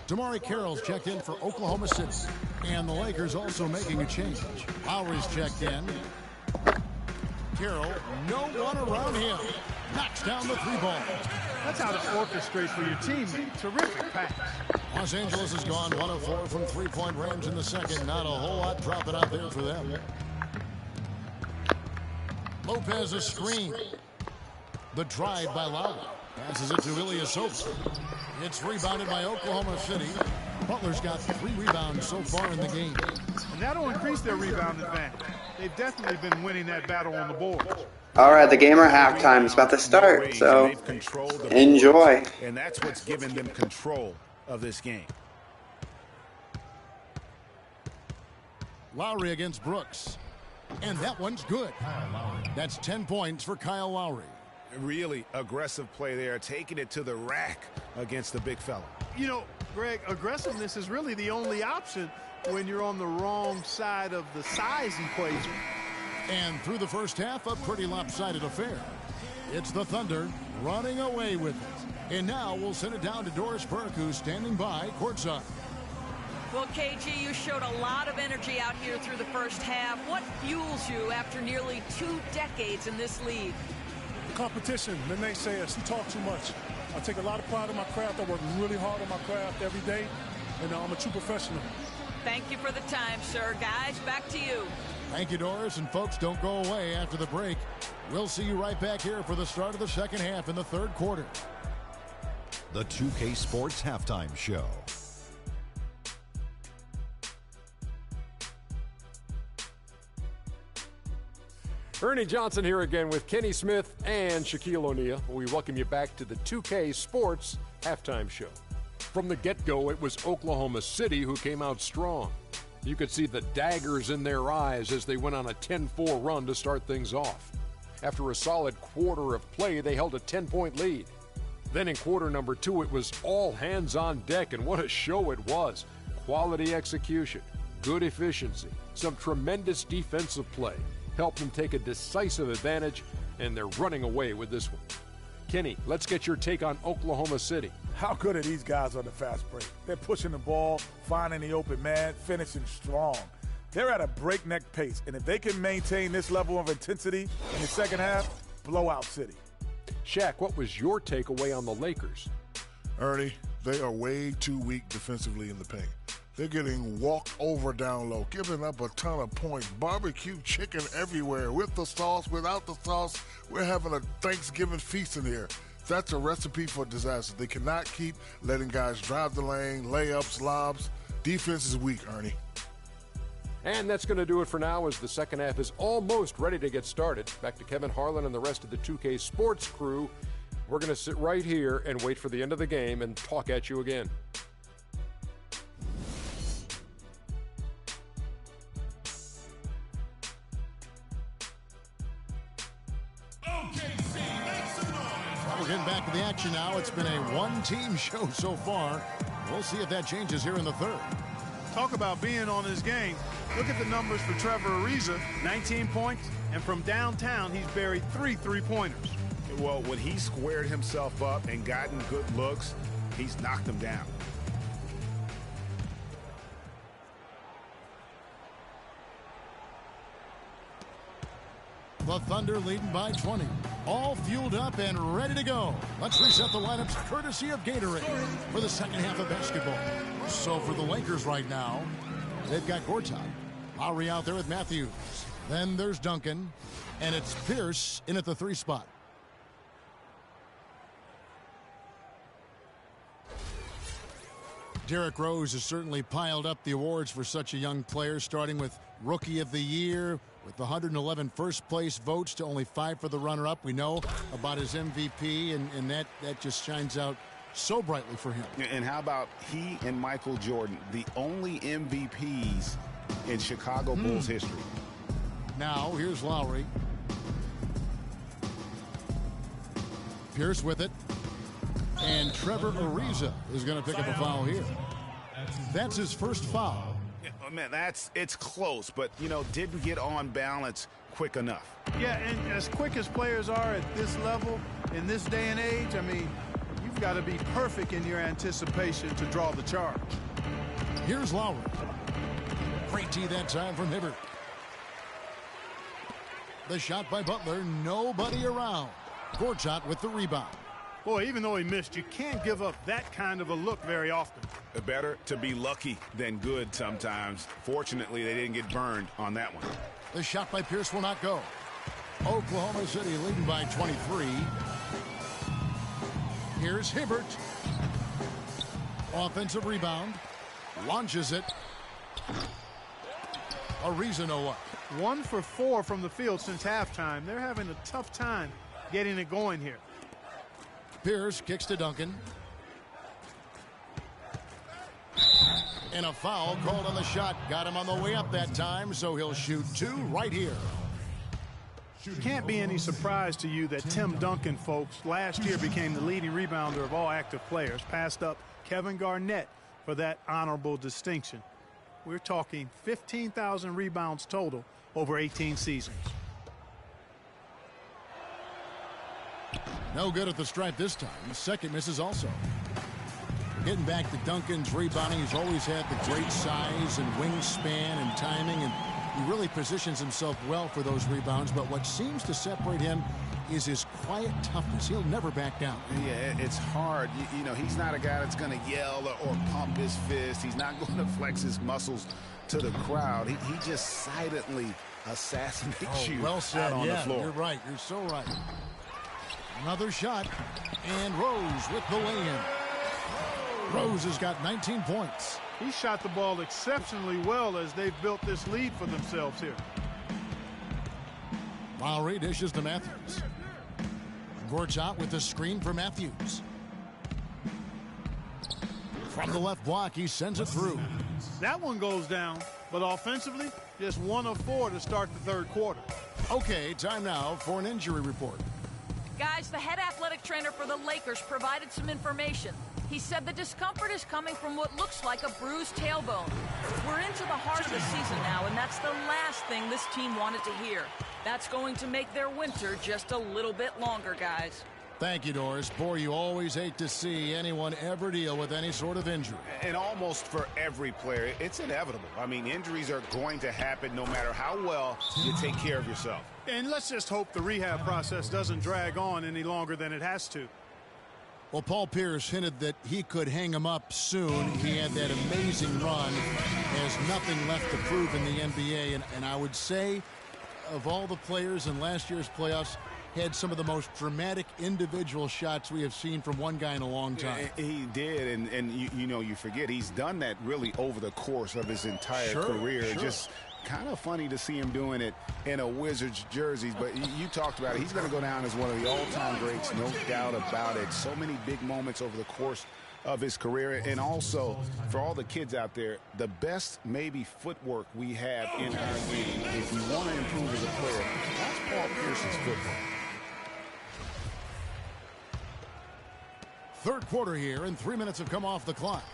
Damari Carroll's checked in for Oklahoma City. And the Lakers also making a change. Lowry's checked in. Carroll, no one around him. Knocks down the three ball. That's how to orchestrate for your teammate. Terrific pass. Los Angeles has gone 1 of 4 from three-point range in the second. Not a whole lot dropping out there for them. Lopez a screen. The drive by Lowry. Passes it to Ilyasova. It's rebounded by Oklahoma City. Butler's got 3 rebounds so far in the game. And that'll increase their rebound advantage. They've definitely been winning that battle on the boards. All right, the game or halftime is about to start, so enjoy. And that's what's given them control of this game. Lowry against Brooks. And that one's good. That's 10 points for Kyle Lowry. Really aggressive play there, taking it to the rack against the big fella. You know, Greg, aggressiveness is really the only option when you're on the wrong side of the size equation. And through the first half, a pretty lopsided affair. It's the Thunder running away with it. And now we'll send it down to Doris Burke, who's standing by courtside. Well, KG, you showed a lot of energy out here through the first half. What fuels you after nearly 2 decades in this league? The competition, the naysayers, who talk too much. I take a lot of pride in my craft. I work really hard on my craft every day, and I'm a true professional. Thank you for the time, sir. Guys, back to you. Thank you, Doris. And folks, don't go away after the break. We'll see you right back here for the start of the second half in the third quarter. The 2K Sports Halftime Show. Ernie Johnson here again with Kenny Smith and Shaquille O'Neal. We welcome you back to the 2K Sports Halftime Show. From the get-go, it was Oklahoma City who came out strong. You could see the daggers in their eyes as they went on a 10-4 run to start things off. After a solid quarter of play, they held a 10-point lead. Then in quarter number 2, it was all hands on deck, and what a show it was. Quality execution, good efficiency, some tremendous defensive play helped them take a decisive advantage, and they're running away with this one. Kenny, let's get your take on Oklahoma City. How good are these guys on the fast break? They're pushing the ball, finding the open man, finishing strong. They're at a breakneck pace, and if they can maintain this level of intensity in the second half, blowout city. Shaq, what was your takeaway on the Lakers? Ernie, they are way too weak defensively in the paint. They're getting walked over down low, giving up a ton of points. Barbecue chicken everywhere, with the sauce, without the sauce. We're having a Thanksgiving feast in here. That's a recipe for disaster. They cannot keep letting guys drive the lane, layups, lobs. Defense is weak, Ernie. And that's going to do it for now as the second half is almost ready to get started. Back to Kevin Harlan and the rest of the 2K Sports crew. We're going to sit right here and wait for the end of the game and talk at you again. We're getting back to the action now. It's been a one-team show so far. We'll see if that changes here in the third. Talk about being on his game. Look at the numbers for Trevor Ariza, 19 points, and from downtown, he's buried 3 three-pointers. Well, when he squared himself up and gotten good looks, he's knocked them down. The Thunder leading by 20. All fueled up and ready to go. Let's reset the lineups courtesy of Gatorade for the second half of basketball. So for the Lakers right now, they've got Gortat. Lowry out there with Matthews. Then there's Duncan. And it's Pierce in at the 3 spot. Derrick Rose has certainly piled up the awards for such a young player, starting with Rookie of the Year, with 111 first-place votes to only 5 for the runner-up. We know about his MVP, and that just shines out so brightly for him. And how about he and Michael Jordan, the only MVPs in Chicago Bulls history? Now, here's Lowry. Pierce with it. And Trevor Ariza is going to pick up a foul here. That's his first foul. Yeah, man, it's close, but, didn't get on balance quick enough. Yeah, and as quick as players are at this level, in this day and age, I mean, you've got to be perfect in your anticipation to draw the charge. Here's Lowry. Great tee that time from Hibbert. The shot by Butler, nobody around. Gortat with the rebound. Boy, even though he missed, you can't give up that kind of a look very often. Better to be lucky than good sometimes. Fortunately, they didn't get burned on that one. The shot by Pierce will not go. Oklahoma City leading by 23. Here's Hibbert. Offensive rebound. Launches it. Ariza no up. 1 for 4 from the field since halftime. They're having a tough time getting it going here. Pierce kicks to Duncan. And a foul called on the shot. Got him on the way up that time, so he'll shoot 2 right here. Can't be any surprise to you that Tim Duncan, folks, last year became the leading rebounder of all active players. Passed up Kevin Garnett for that honorable distinction. We're talking 15,000 rebounds total over 18 seasons. No good at the stripe this time. The second misses also. Getting back to Duncan's rebounding, he's always had the great size and wingspan and timing, and he really positions himself well for those rebounds. But what seems to separate him is his quiet toughness. He'll never back down. Yeah, it's hard. He's not a guy that's going to yell or pump his fist. He's not going to flex his muscles to the crowd. He just silently assassinates you well said. out on the floor. You're right. You're so right. Another shot, and Rose with the lay-in. Rose has got 19 points. He shot the ball exceptionally well as they've built this lead for themselves here. Lowry dishes to Matthews. Gortat with the screen for Matthews. From the left block, he sends it through. That one goes down, but offensively, just 1 of 4 to start the third quarter. Okay, time now for an injury report. Guys, the head athletic trainer for the Lakers provided some information. He said the discomfort is coming from what looks like a bruised tailbone. We're into the heart of the season now, and that's the last thing this team wanted to hear. That's going to make their winter just a little bit longer, guys. Thank you, Doris. Boy, you always hate to see anyone ever deal with any sort of injury. And almost for every player, it's inevitable. I mean, injuries are going to happen no matter how well you take care of yourself. And let's just hope the rehab process doesn't drag on any longer than it has to. Well, Paul Pierce hinted that he could hang him up soon. He had that amazing run. Has nothing left to prove in the NBA. And I would say, of all the players in last year's playoffs, had some of the most dramatic individual shots we have seen from one guy in a long time. He did, and you forget he's done that really over the course of his entire career. Sure. Just kind of funny to see him doing it in a Wizards jersey, but you talked about it. He's going to go down as one of the all-time greats, no doubt about it. So many big moments over the course of his career, and also for all the kids out there, the best maybe footwork we have in our game. If you want to improve as a player, that's Paul Pierce's footwork. Third quarter here, and 3 minutes have come off the clock.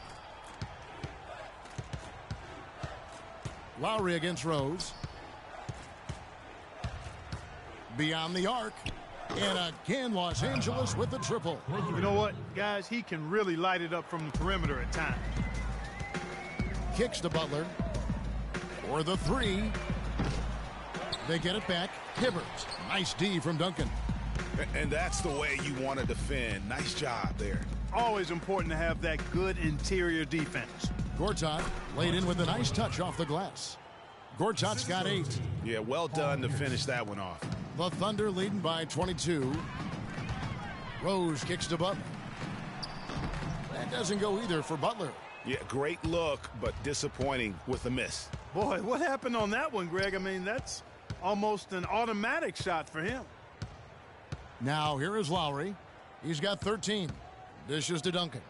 Lowry against Rose. Beyond the arc. And again, Los Angeles with the triple. You know what, guys? He can really light it up from the perimeter at times. Kicks to Butler. For the 3. They get it back. Hibbert. Nice D from Duncan. And that's the way you want to defend. Nice job there. Always important to have that good interior defense. Gortat laid in with a nice touch off the glass. Gortat's got 8. Yeah, well done to finish that one off. The Thunder leading by 22. Rose kicks to Butler. That doesn't go either for Butler. Yeah, great look, but disappointing with a miss. Boy, what happened on that one, Greg? I mean, that's almost an automatic shot for him. Now here is Lowry. He's got 13. Dishes to Duncan.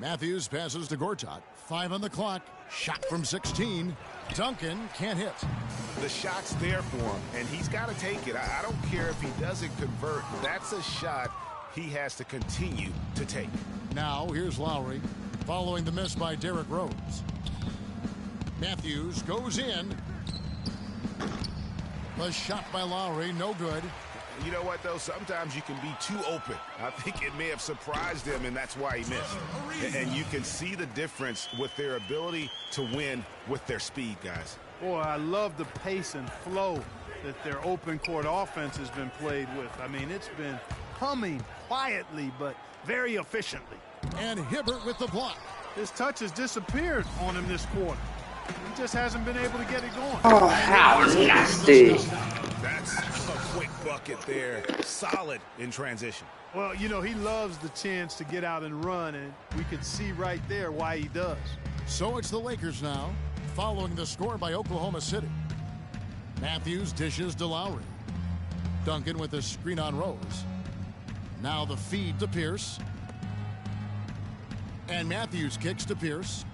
Matthews passes to Gortat. 5 on the clock. Shot from 16. Duncan can't hit. The shot's there for him, and he's got to take it. I don't care if he doesn't convert. That's a shot he has to continue to take. Now here's Lowry following the miss by Derrick Rose. Matthews goes in. The shot by Lowry, no good. You know what, though? Sometimes you can be too open. I think it may have surprised him, and that's why he missed. And you can see the difference with their ability to win with their speed, guys. Boy, I love the pace and flow that their open court offense has been played with. I mean, it's been humming quietly, but very efficiently. And Hibbert with the block. His touch has disappeared on him this quarter. He just hasn't been able to get it going. Oh, that was nasty. That's a quick bucket there. Solid in transition. Well, you know, he loves the chance to get out and run, and we could see right there why he does. So it's the Lakers now, following the score by Oklahoma City. Matthews dishes to Lowry. Duncan with a screen on Rose. Now the feed to Pierce. And Matthews kicks to Pierce.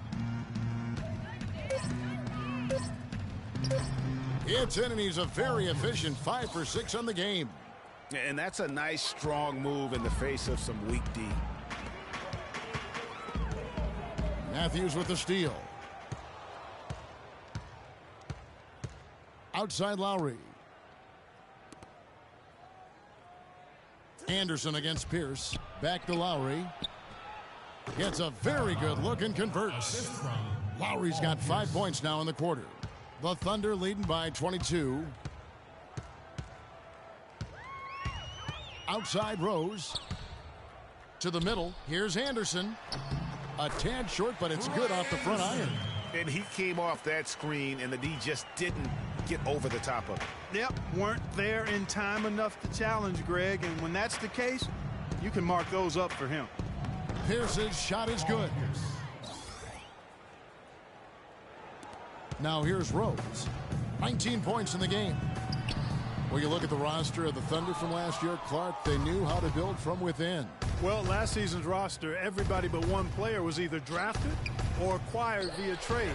It's in, and he's a very efficient 5 for 6 on the game. And that's a nice, strong move in the face of some weak D. Matthews with the steal. Outside Lowry. Anderson against Pierce. Back to Lowry. Gets a very good look and converts. Lowry's got 5 points now in the quarter. The Thunder leading by 22. Outside Rose. To the middle. Here's Anderson. A tad short, but it's good off the front iron. And he came off that screen, and the D just didn't get over the top of it. Yep, weren't there in time enough to challenge Greg, and when that's the case, you can mark those up for him. Pierce's shot is good. Now here's Rose. 19 points in the game. Well, you look at the roster of the Thunder from last year, Clark, they knew how to build from within. Well, last season's roster, everybody but one player was either drafted or acquired via trade.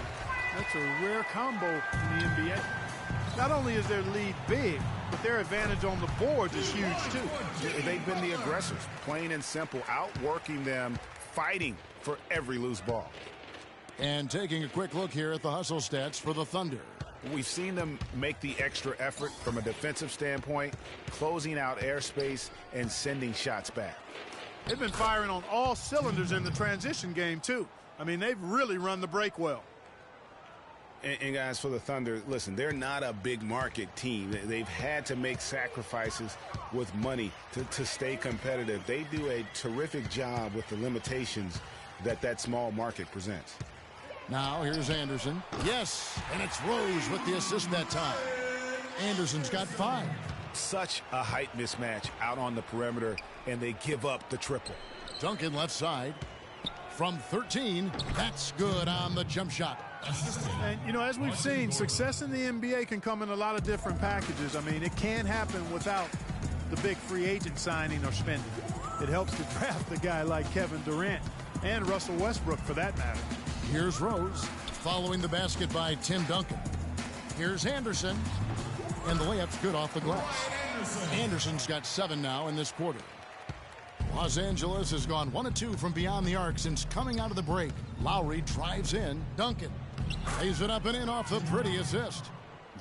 That's a rare combo in the NBA. Not only is their lead big, but their advantage on the boards is huge, too. They've been the aggressors, plain and simple, outworking them, fighting for every loose ball. And taking a quick look here at the hustle stats for the Thunder. We've seen them make the extra effort from a defensive standpoint, closing out airspace and sending shots back. They've been firing on all cylinders in the transition game, too. I mean, they've really run the break well. And guys, for the Thunder, listen, they're not a big market team. They've had to make sacrifices with money to stay competitive. They do a terrific job with the limitations that small market presents. Now here's Anderson. Yes, and it's Rose with the assist that time. Anderson's got 5. Such a height mismatch out on the perimeter, and they give up the triple. Duncan left side. From 13, that's good on the jump shot. And, you know, as we've seen, success in the NBA can come in a lot of different packages. I mean, it can't happen without the big free agent signing or spending. It helps to draft a guy like Kevin Durant and Russell Westbrook, for that matter. Here's Rose, following the basket by Tim Duncan. Here's Anderson, and the layup's good off the glass. Anderson's got 7 now in this quarter. Los Angeles has gone 1 of 2 from beyond the arc since coming out of the break. Lowry drives in. Duncan lays it up and in off the pretty assist.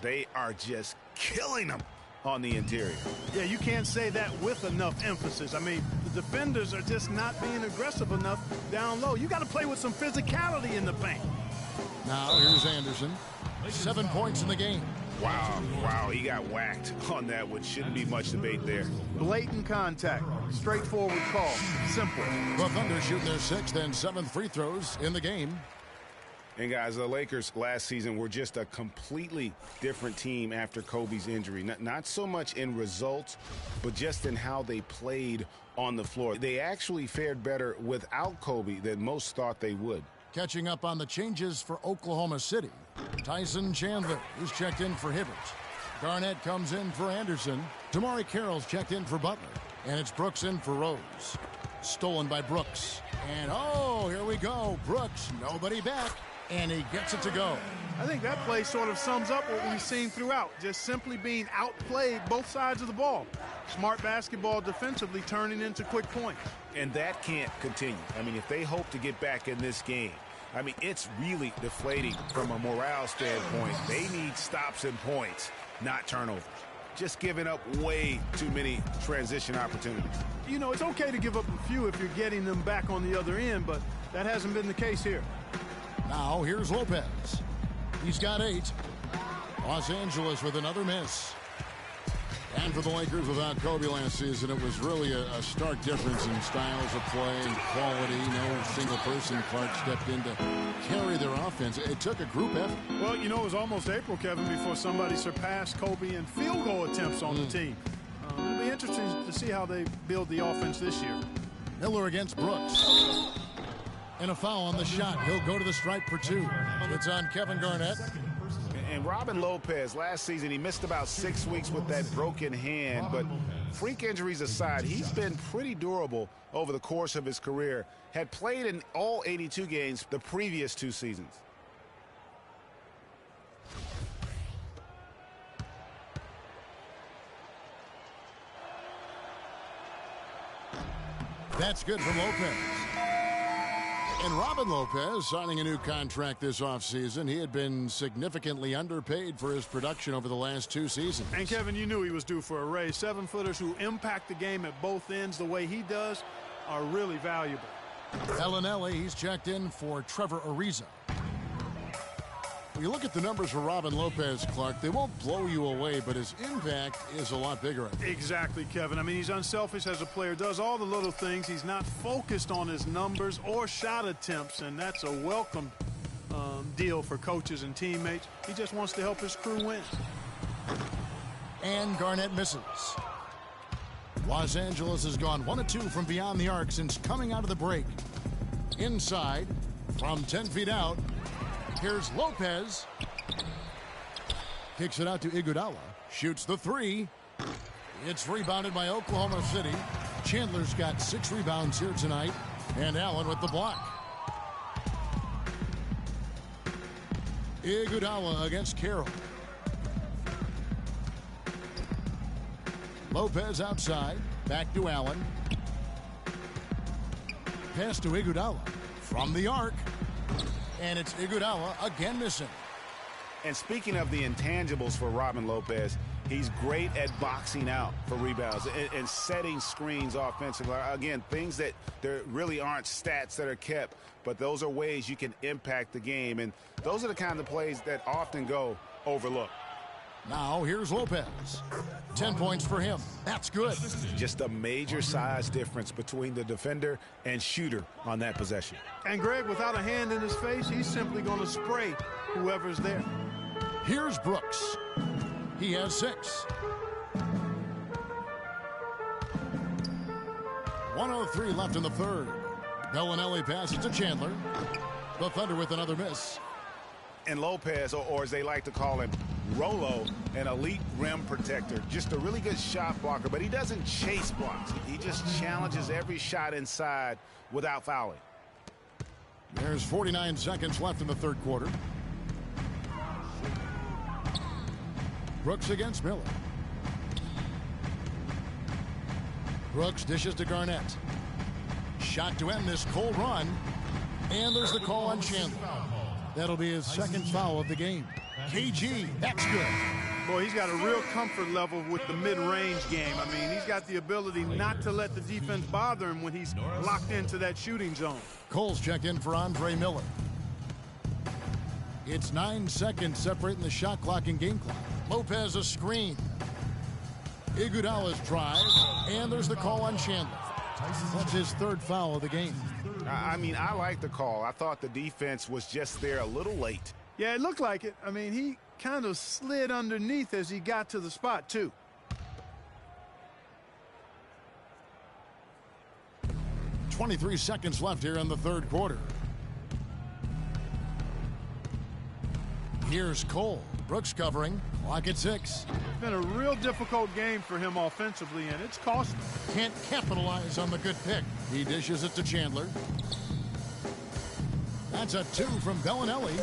They are just killing them on the interior. Yeah, you can't say that with enough emphasis. I mean, the defenders are just not being aggressive enough down low. You got to play with some physicality in the paint. Now here's Anderson. 7 points in the game. Wow, he got whacked on that, which shouldn't be much debate there. Blatant contact, straightforward call, simple. The Thunder shooting their 6th and 7th free throws in the game. And, guys, the Lakers last season were just a completely different team after Kobe's injury. Not so much in results, but just in how they played on the floor. They actually fared better without Kobe than most thought they would. Catching up on the changes for Oklahoma City, Tyson Chandler is checked in for Hibbert. Garnett comes in for Anderson. Damari Carroll's checked in for Butler. And it's Brooks in for Rose. Stolen by Brooks. And, oh, here we go. Brooks, nobody back. And he gets it to go. I think that play sort of sums up what we've seen throughout. Just simply being outplayed both sides of the ball. Smart basketball defensively turning into quick points. And that can't continue. I mean, if they hope to get back in this game, I mean, it's really deflating from a morale standpoint. They need stops and points, not turnovers. Just giving up way too many transition opportunities. You know, it's okay to give up a few if you're getting them back on the other end, but that hasn't been the case here. Now here's Lopez. He's got 8. Los Angeles with another miss. And for the Lakers without Kobe last season, it was really a stark difference in styles of play and quality. No single person Clark stepped in to carry their offense. It took a group effort. Well, you know, it was almost April, Kevin, before somebody surpassed Kobe in field goal attempts on the team. It'll be interesting to see how they build the offense this year. Miller against Brooks. And a foul on the shot. He'll go to the stripe for 2. It's on Kevin Garnett. And Robin Lopez, last season, he missed about 6 weeks with that broken hand. But freak injuries aside, he's been pretty durable over the course of his career. Had played in all 82 games the previous 2 seasons. That's good from Lopez. And Robin Lopez signing a new contract this offseason. He had been significantly underpaid for his production over the last 2 seasons. And, Kevin, you knew he was due for a raise. 7-footers who impact the game at both ends the way he does are really valuable. Bellinelli, he's checked in for Trevor Ariza. When you look at the numbers for Robin Lopez, Clark, they won't blow you away, but his impact is a lot bigger. Exactly, Kevin. I mean, he's unselfish as a player, does all the little things. He's not focused on his numbers or shot attempts, and that's a welcome deal for coaches and teammates. He just wants to help his crew win. And Garnett misses. Los Angeles has gone 1 of 2 from beyond the arc since coming out of the break. Inside, from 10 feet out, here's Lopez. Kicks it out to Iguodala. Shoots the 3. It's rebounded by Oklahoma City. Chandler's got 6 rebounds here tonight. And Allen with the block. Iguodala against Carroll. Lopez outside. Back to Allen. Pass to Iguodala. From the arc. And it's Iguodala again missing. And speaking of the intangibles for Robin Lopez, he's great at boxing out for rebounds and setting screens offensively. Again, things that there really aren't stats that are kept, but those are ways you can impact the game. And those are the kind of plays that often go overlooked. Now here's Lopez. 10 points for him. That's good. Just a major size difference between the defender and shooter on that possession. And Greg, without a hand in his face, he's simply going to spray whoever's there. Here's Brooks. He has 6. 1:03 left in the third. Bellinelli passes to Chandler. The Thunder with another miss. And Lopez, or as they like to call him, Rolo, an elite rim protector. Just a really good shot blocker, but he doesn't chase blocks. He just challenges every shot inside without fouling. There's 49 seconds left in the third quarter. Brooks against Miller. Brooks dishes to Garnett. Shot to end this cold run. And there's the call on Chandler. That'll be his second foul of the game. KG, that's good. Boy, he's got a real comfort level with the mid-range game. I mean, he's got the ability not to let the defense bother him when he's locked into that shooting zone. Cole's checked in for Andre Miller. It's 9 seconds separating the shot clock and game clock. Lopez a screen. Iguodala's drive, and there's the call on Chandler. That's his third foul of the game. I mean, I like the call. I thought the defense was just there a little late. Yeah, it looked like it. I mean, he kind of slid underneath as he got to the spot, too. .23 seconds left here in the third quarter. Here's Cole. Brooks covering. Clock at 6. It's been a real difficult game for him offensively, and it's cost him. Can't capitalize on the good pick. He dishes it to Chandler. That's a 2 from Bellinelli.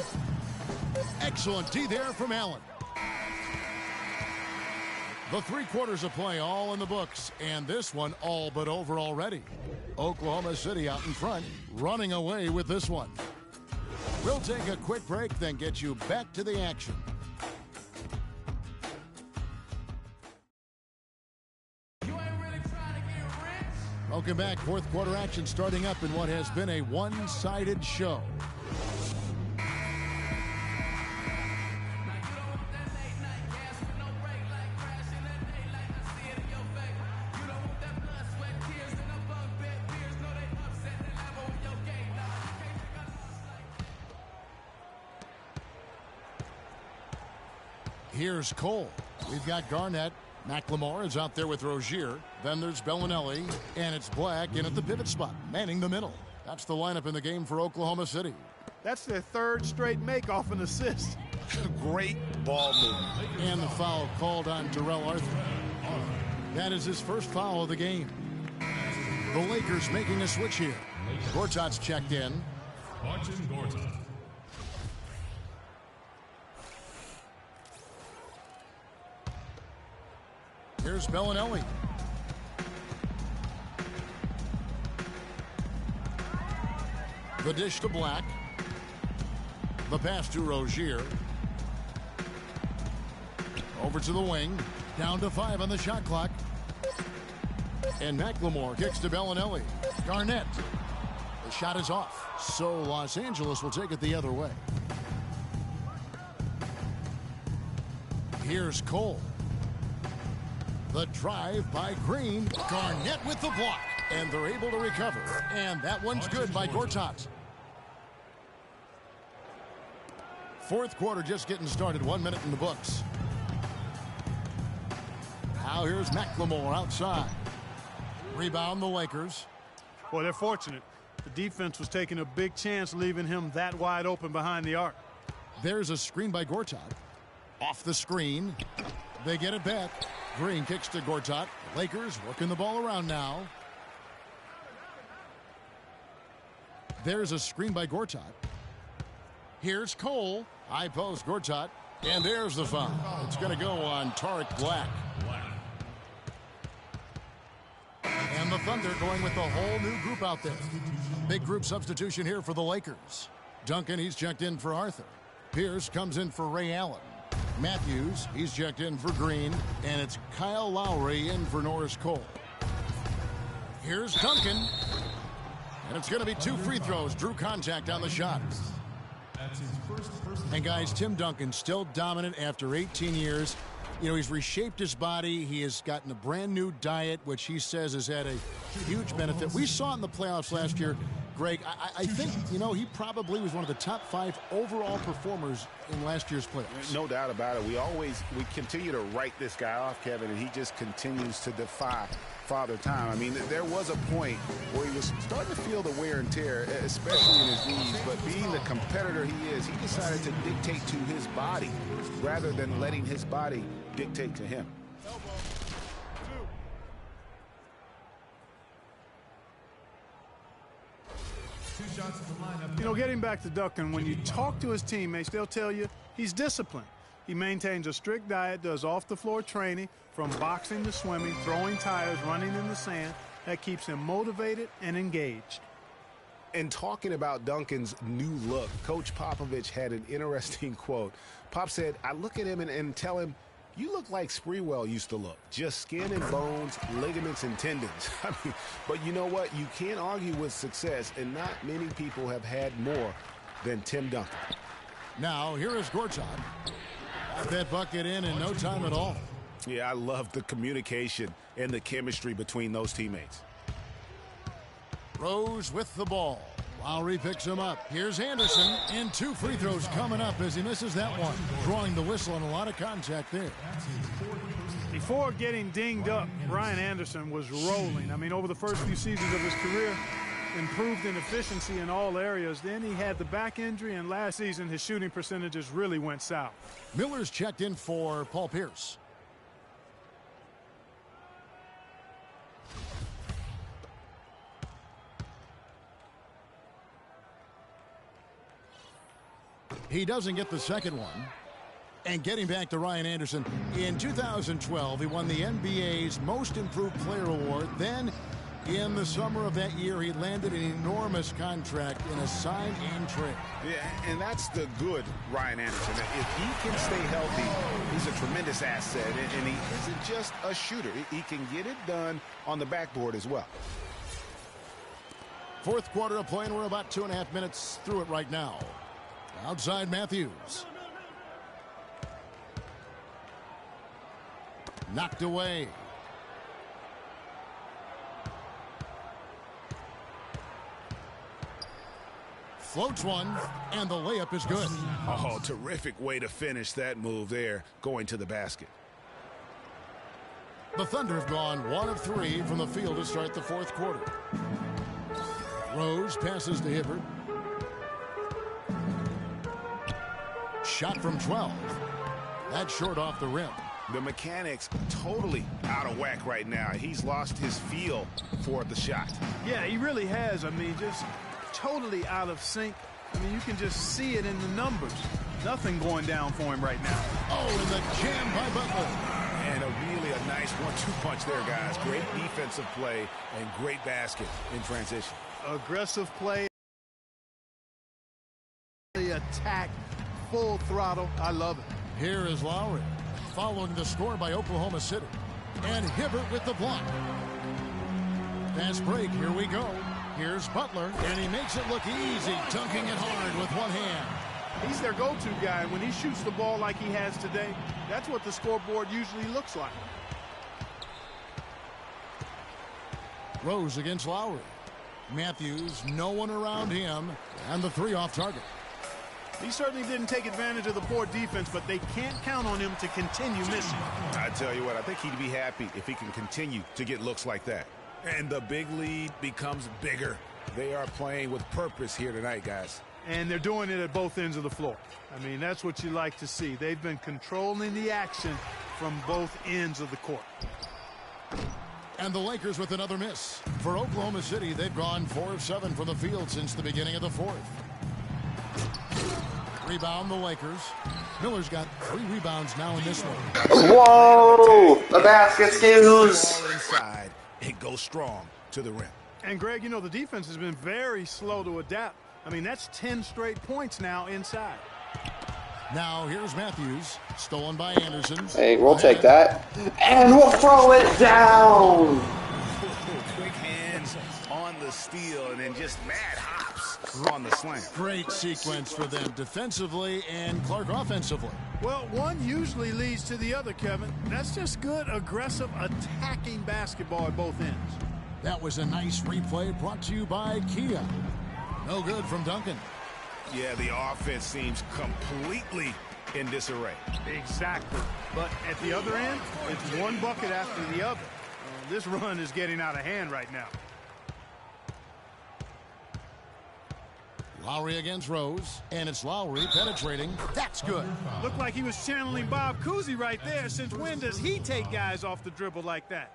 Excellent D there from Allen. The 3 quarters of play all in the books, and this one all but over already. Oklahoma City out in front, running away with this one. We'll take a quick break, then get you back to the action. Welcome back. Fourth quarter action starting up in what has been a one-sided show. Here's Cole. We've got Garnett. McLemore is out there with Rozier. Then there's Bellinelli. And it's Black in at the pivot spot, manning the middle. That's the lineup in the game for Oklahoma City. That's their third straight make off an assist. Great ball movement. And the foul called on Terrell Arthur. That is his first foul of the game. The Lakers making a switch here. Gortat's checked in. Marcin Gortat. Here's Bellinelli. The dish to Black. The pass to Rozier. Over to the wing. Down to 5 on the shot clock. And McLemore kicks to Bellinelli. Garnett. The shot is off. So Los Angeles will take it the other way. Here's Cole. The drive by Green. Garnett with the block. And they're able to recover. And that one's good by Gortat. Fourth quarter just getting started. 1 minute in the books. Now here's McLemore outside. Rebound the Lakers. Well, they're fortunate. The defense was taking a big chance, leaving him that wide open behind the arc. There's a screen by Gortat. Off the screen. They get it back. Green kicks to Gortat. Lakers working the ball around now. There's a screen by Gortat. Here's Cole. High post Gortat. And there's the foul. It's going to go on Tariq Black. And the Thunder going with the whole new group out there. Big group substitution here for the Lakers. Duncan, he's checked in for Arthur. Pierce comes in for Ray Allen. Matthews, he's checked in for Green. And it's Kyle Lowry in for Norris Cole. Here's Duncan. And it's going to be 2 free throws. Drew contact on the shot. And guys, Tim Duncan still dominant after 18 years. You know, he's reshaped his body. He has gotten a brand new diet, which he says has had a huge benefit. We saw it in the playoffs last year. Greg, I think, you know, he probably was one of the top 5 overall performers in last year's playoffs. No doubt about it. We continue to write this guy off, Kevin, and he just continues to defy Father Time. I mean, there was a point where he was starting to feel the wear and tear, especially in his knees, but being the competitor he is, he decided to dictate to his body rather than letting his body dictate to him. You know, getting back to Duncan, when you talk to his teammates, they'll tell you he's disciplined. He maintains a strict diet, does off-the-floor training, from boxing to swimming, throwing tires, running in the sand. That keeps him motivated and engaged. And talking about Duncan's new look, Coach Popovich had an interesting quote. Pop said, I look at him and tell him, you look like Sprewell used to look. Just skin and bones, ligaments and tendons. I mean, but you know what? You can't argue with success, and not many people have had more than Tim Duncan. Now, here is Gortat. Got that bucket in no time at all. Yeah, I love the communication and the chemistry between those teammates. Rose with the ball. Lowry picks him up. Here's Anderson, and 2 free throws coming up as he misses that one. Drawing the whistle and a lot of contact there. Before getting dinged up, Ryan Anderson was rolling. I mean, over the first few seasons of his career, improved in efficiency in all areas. Then he had the back injury, and last season his shooting percentages really went south. Miller's checked in for Paul Pierce. He doesn't get the second one. And getting back to Ryan Anderson, in 2012, he won the NBA's Most Improved Player Award. Then, in the summer of that year, he landed an enormous contract in a sign and trade. Yeah, and that's the good Ryan Anderson. If he can stay healthy, he's a tremendous asset. And he isn't just a shooter. He can get it done on the backboard as well. Fourth quarter of play, and we're about 2.5 minutes through it right now. Outside Matthews. Knocked away. Floats one, and the layup is good. Oh, terrific way to finish that move there, going to the basket. The Thunder have gone 1 of 3 from the field to start the fourth quarter. Rose passes to Hibbert. Shot from 12. That's short off the rim. The mechanics totally out of whack right now. He's lost his feel for the shot. Yeah, he really has. I mean, just totally out of sync. I mean, you can just see it in the numbers. Nothing going down for him right now. Oh, and the jam by Butler. And a nice 1-2 punch there, guys. Great defensive play and great basket in transition. Aggressive play. The attack. Full throttle. I love it. Here is Lowry, following the score by Oklahoma City. And Hibbert with the block. Fast break. Here we go. Here's Butler, and he makes it look easy, dunking it hard with one hand. He's their go-to guy. When he shoots the ball like he has today, that's what the scoreboard usually looks like. Rose against Lowry. Matthews, no one around him, and the 3 off target. He certainly didn't take advantage of the poor defense, but they can't count on him to continue missing. I tell you what, I think he'd be happy if he can continue to get looks like that. And the big lead becomes bigger. They are playing with purpose here tonight, guys. And they're doing it at both ends of the floor. I mean, that's what you like to see. They've been controlling the action from both ends of the court. And the Lakers with another miss. For Oklahoma City, they've gone 4 of 7 from the field since the beginning of the fourth. Rebound the Lakers. Miller's got 3 rebounds now in this one. Whoa! The basket steals. Inside, it goes strong to the rim. And Greg, you know, the defense has been very slow to adapt. I mean, that's 10 straight points now inside. Now here's Matthews, stolen by Anderson. Hey, we'll take that. And we'll throw it down. Quick hands on the steal and then just mad hops on the slam. Great sequence for them defensively and Clark offensively. Well, one usually leads to the other, Kevin. That's just good, aggressive, attacking basketball at both ends. That was a nice replay brought to you by Kia. No good from Duncan. Yeah, the offense seems completely in disarray. Exactly. But at the other end, it's one bucket after the other. This run is getting out of hand right now. Lowry against Rose, and it's Lowry penetrating. That's good. Looked like he was channeling Bob Cousy right there. Since when does he take guys off the dribble like that?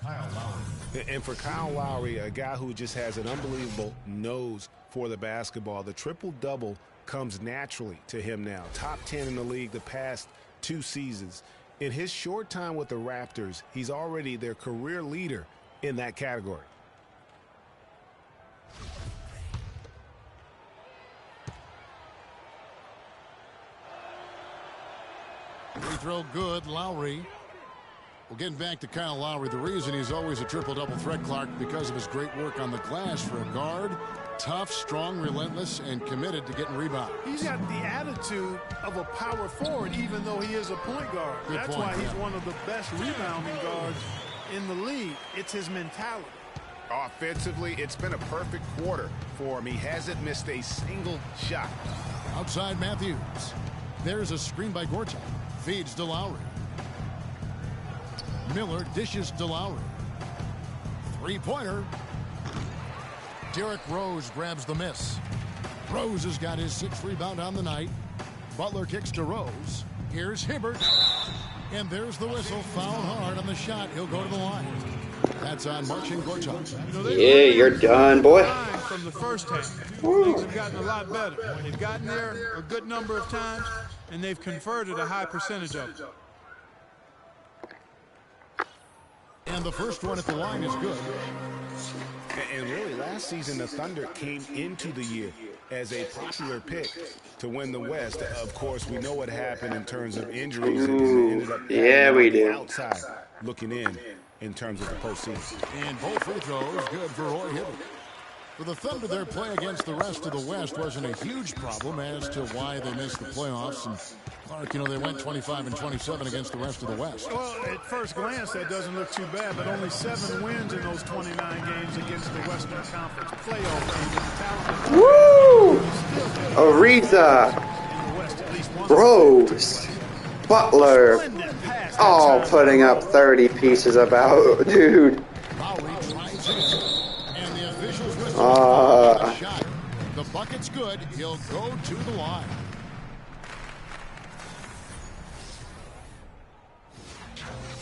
Kyle Lowry. And for Kyle Lowry, a guy who just has an unbelievable nose for the basketball, the triple-double comes naturally to him now. Top 10 in the league the past 2 seasons. In his short time with the Raptors, he's already their career leader in that category. Free throw good, Lowry. Well, getting back to Kyle Lowry, the reason he's always a triple-double threat, Clark, because of his great work on the glass for a guard. Tough, strong, relentless, and committed to getting rebounds. He's got the attitude of a power forward, even though he is a point guard. That's why he's one of the best rebounding guards in the league. It's his mentality. Offensively, it's been a perfect quarter for him. He hasn't missed a single shot. Outside Matthews. There's a screen by Gortat. Feeds to Lowry. Miller dishes to Lowry. Three-pointer. Derrick Rose grabs the miss. Rose has got his 6th rebound on the night. Butler kicks to Rose. Here's Hibbert. And there's the whistle. Foul hard on the shot. He'll go to the line. That's on Marcin Gortat. Yeah, you're done, boy. From the first half, things have gotten a lot better. They've gotten there a good number of times, and they've converted a high percentage of it. And the first one at the line is good. And really, last season, the Thunder came into the year as a popular pick to win the West. Of course, we know what happened in terms of injuries. And ended up we do. Outside looking in terms of the postseason. And both free throws good for Roy Hibbert. For the Thunder, their play against the rest of the West wasn't a huge problem as to why they missed the playoffs. And Clark, they went 25 and 27 against the rest of the West. Well, at first glance, that doesn't look too bad, but only 7 wins in those 29 games against the Western Conference playoff team. Woo! Ariza, Rose, Butler, all putting up 30 pieces about, dude. The bucket's good. He'll go to the line.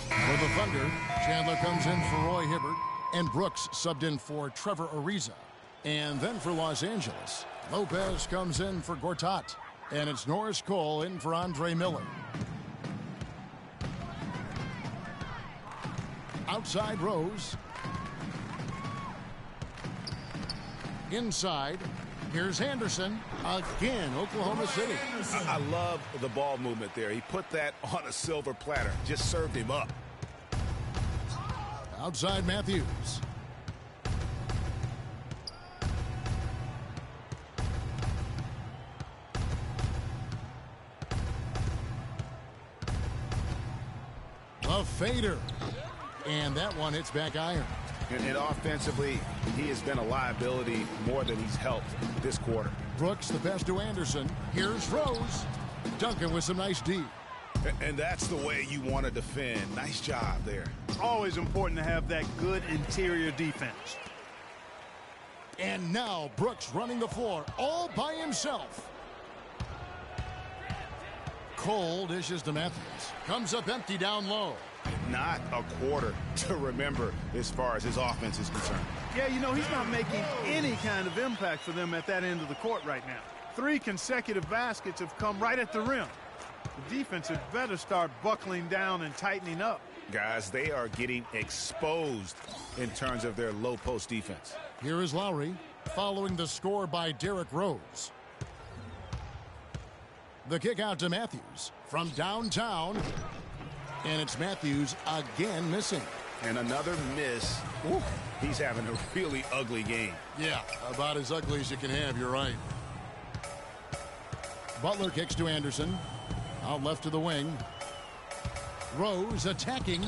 For the Thunder, Chandler comes in for Roy Hibbert, and Brooks subbed in for Trevor Ariza. And then for Los Angeles, Lopez comes in for Gortat, and it's Norris Cole in for Andre Miller. Outside Rose. Inside, here's Anderson. Again, Oklahoma City. I love the ball movement there. He put that on a silver platter. Just served him up. Outside Matthews. A fader. And that one hits back iron. And offensively, he has been a liability more than he's helped this quarter. Brooks, the pass to Anderson. Here's Rose. Duncan with some nice D. And that's the way you want to defend. Nice job there. Always important to have that good interior defense. And now Brooks running the floor all by himself. Cole dishes to Matthews. Comes up empty down low. Not a quarter to remember as far as his offense is concerned. Yeah, he's not making any kind of impact for them at that end of the court right now. 3 consecutive baskets have come right at the rim. The defense had better start buckling down and tightening up. Guys, they are getting exposed in terms of their low post defense. Here is Lowry following the score by Derrick Rose. The kick out to Matthews from downtown. And it's Matthews again missing. And another miss. Ooh, he's having a really ugly game. Yeah, about as ugly as you can have, you're right. Butler kicks to Anderson. Out left to the wing. Rose attacking.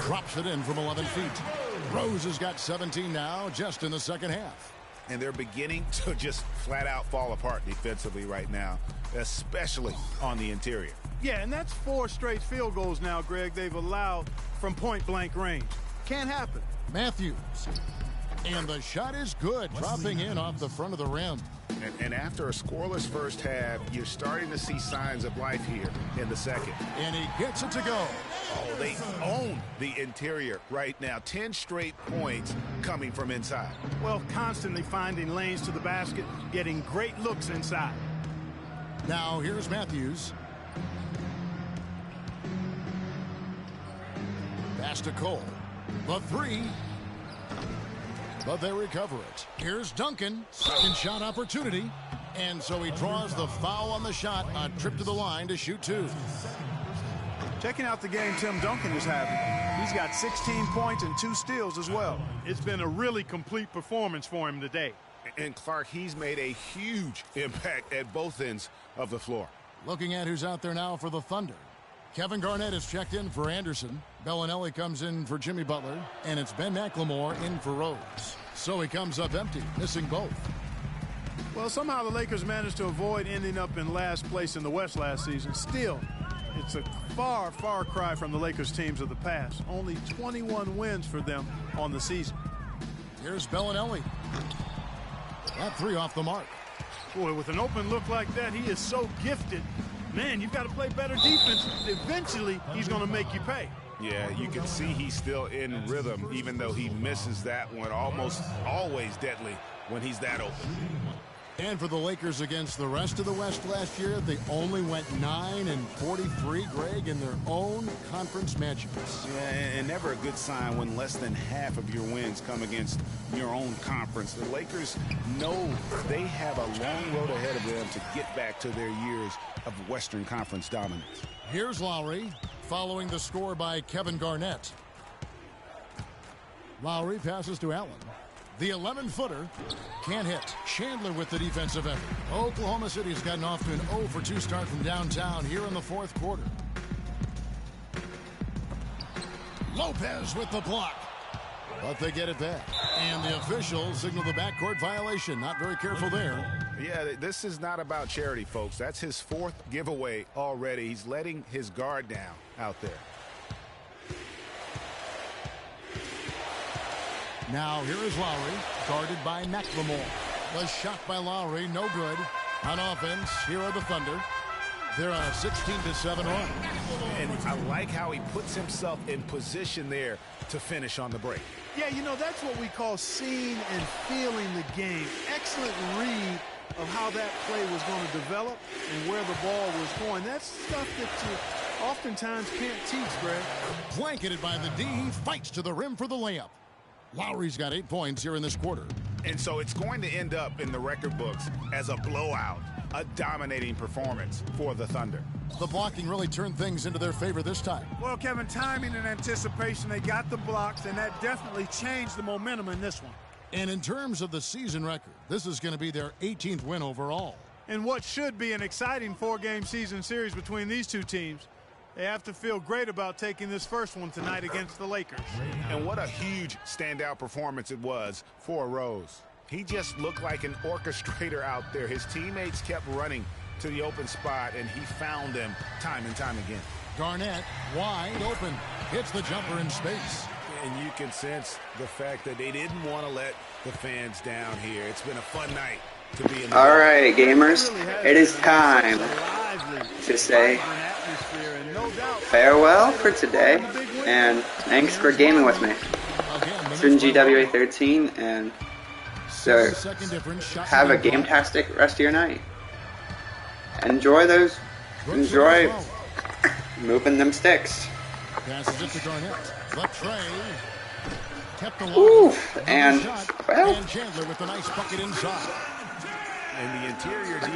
Drops it in from 11 feet. Rose has got 17 now just in the second half. And they're beginning to just flat out fall apart defensively right now, especially on the interior. Yeah, and that's 4 straight field goals now, Greg, they've allowed from point-blank range. Can't happen. Matthews. And the shot is good, dropping in off the front of the rim. And after a scoreless first half, you're starting to see signs of life here in the second. And he gets it to go. Oh, they own the interior right now. 10 straight points coming from inside. Well, constantly finding lanes to the basket, getting great looks inside. Now here's Matthews. Pass to Cole. The 3. But they recover it. Here's Duncan. Second shot opportunity. And so he draws the foul on the shot. A trip to the line to shoot 2. Checking out the game Tim Duncan is having. He's got 16 points and 2 steals as well. It's been a really complete performance for him today. And Clark, he's made a huge impact at both ends of the floor. Looking at who's out there now for the Thunder. Kevin Garnett is checked in for Anderson. Bellinelli comes in for Jimmy Butler. And it's Ben McLemore in for Rose. So he comes up empty, missing both. Well, somehow the Lakers managed to avoid ending up in last place in the West last season. Still, it's a far, far cry from the Lakers teams of the past. Only 21 wins for them on the season. Here's Bellinelli. That three off the mark. Boy, with an open look like that, he is so gifted. Man, you've got to play better defense. Eventually, he's going to make you pay. Yeah, you can see he's still in rhythm, even though he misses that one. Almost always deadly when he's that open. And for the Lakers against the rest of the West last year, they only went 9-43, Greg, in their own conference matchups. Yeah, and never a good sign when less than half of your wins come against your own conference. The Lakers know they have a long road ahead of them to get back to their years of Western Conference dominance. Here's Lowry, following the score by Kevin Garnett. Lowry passes to Allen. The 11-footer can't hit. Chandler with the defensive effort. Oklahoma City has gotten off to an 0-for-2 start from downtown here in the fourth quarter. Lopez with the block. But they get it back. And the officials signal the backcourt violation. Not very careful there. Yeah, this is not about charity, folks. That's his fourth giveaway already. He's letting his guard down out there. Now here is Lowry, guarded by McLemore. The shot by Lowry, no good. On offense, here are the Thunder. They're on a 16-7 run. And I like how he puts himself in position there to finish on the break. Yeah, you know, that's what we call seeing and feeling the game. Excellent read of how that play was going to develop and where the ball was going. That's stuff that you oftentimes can't teach, Greg. Blanketed by the D, he fights to the rim for the layup. Lowry's got 8 points here in this quarter. And so it's going to end up in the record books as a blowout, a dominating performance for the Thunder. The blocking really turned things into their favor this time. Well, Kevin, timing and anticipation, they got the blocks, and that definitely changed the momentum in this one. And in terms of the season record, this is going to be their 18th win overall. In what should be an exciting 4-game season series between these two teams, they have to feel great about taking this first one tonight against the Lakers. And what a huge standout performance it was for Rose. He just looked like an orchestrator out there. His teammates kept running to the open spot, and he found them time and time again. Garnett, wide open, hits the jumper in space. And you can sense the fact that they didn't want to let the fans down here. It's been a fun night to be in the All right, gamers, it is time to say farewell for today, and thanks for gaming with me. Student GWA 13, and so have a game-tastic rest of your night. Enjoy moving them sticks. Ooh, and well, and the interior D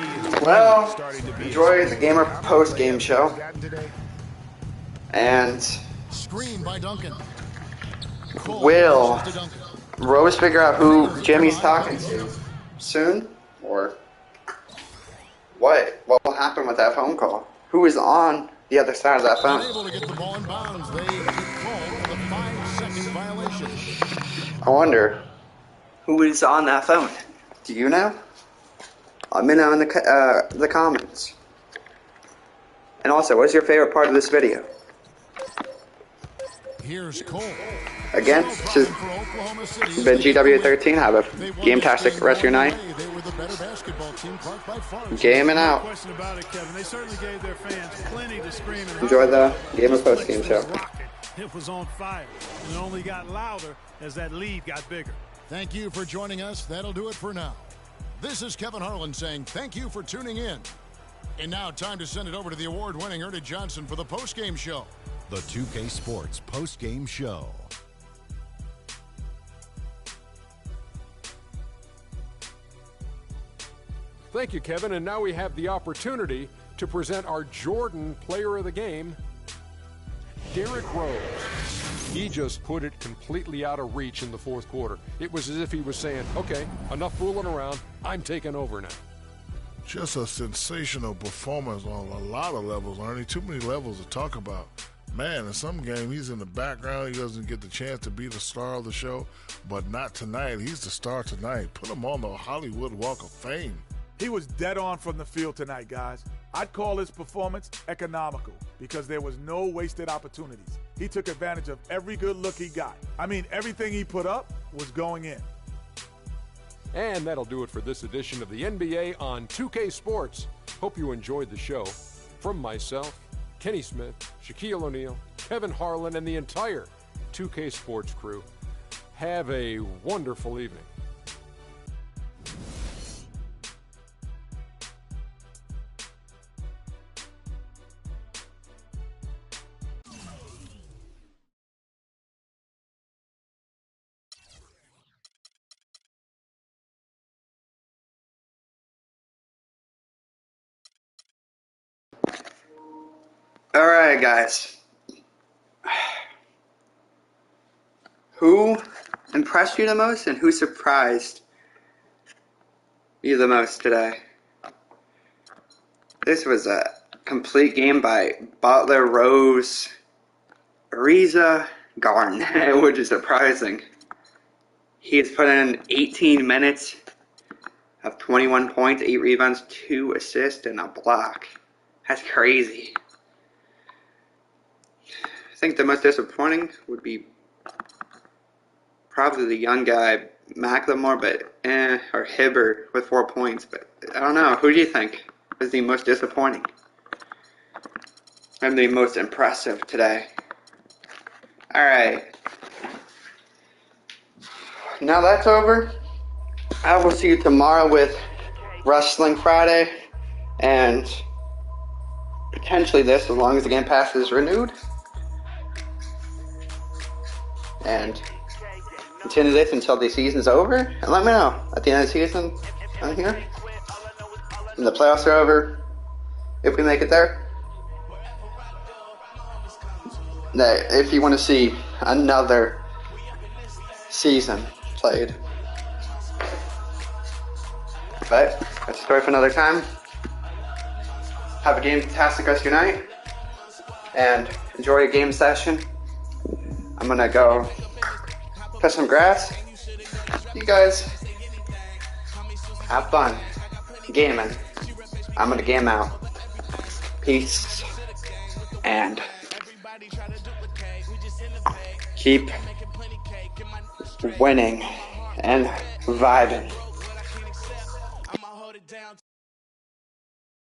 well, enjoy the Gamer post-game show. And screen by Duncan. Will Rose figure out who Jimmy's talking to soon? Or what? What will happen with that phone call? Who is on the other side of that phone? Unable to get the ball in bounds. They call the 5-second violation. I wonder who is on that phone. Do you know? Let me know in the comments. And also, what's your favorite part of this video? Here's Cole. Again, it's just been GW13. Have a game-tastic rest of your night. Gaming out. Enjoy the Gamer post-game show. It was on fire, and it only got louder as that lead got bigger. Thank you for joining us. That'll do it for now. This is Kevin Harlan saying thank you for tuning in. And now time to send it over to the award-winning Ernie Johnson for the post-game show. The 2K Sports post-game show. Thank you, Kevin. And now we have the opportunity to present our Jordan Player of the Game, Derrick Rose. He just put it completely out of reach in the fourth quarter. It was as if he was saying, okay, enough fooling around. I'm taking over now. Just a sensational performance on a lot of levels, Ernie. Too many levels to talk about. Man, in some game, he's in the background. He doesn't get the chance to be the star of the show, but not tonight. He's the star tonight. Put him on the Hollywood Walk of Fame. He was dead on from the field tonight, guys. I'd call his performance economical because there was no wasted opportunities. He took advantage of every good look he got. I mean, everything he put up was going in. And that'll do it for this edition of the NBA on 2K Sports. Hope you enjoyed the show. From myself, Kenny Smith, Shaquille O'Neal, Kevin Harlan, and the entire 2K Sports crew, have a wonderful evening. All right, guys. Who impressed you the most and who surprised you the most today? This was a complete game by Butler, Rose, Ariza, Garnett, which is surprising. He has put in 18 minutes of 21 points, 8 rebounds, 2 assists, and a block. That's crazy. I think the most disappointing would be probably the young guy, Macklemore, or Hibbert with 4 points. But I don't know. Who do you think is the most disappointing and the most impressive today? All right. Now that's over. I will see you tomorrow with Wrestling Friday and potentially this, as long as the Game Pass is renewed. And continue this until the season's over. And let me know at the end of the season, I'm here. And the playoffs are over, if we make it there, that if you want to see another season played. But that's a story for another time. Have a fantastic rest of your night. And enjoy your game session. I'm going to go cut some grass. You guys have fun gaming. I'm going to game out. Peace. And keep winning and vibing.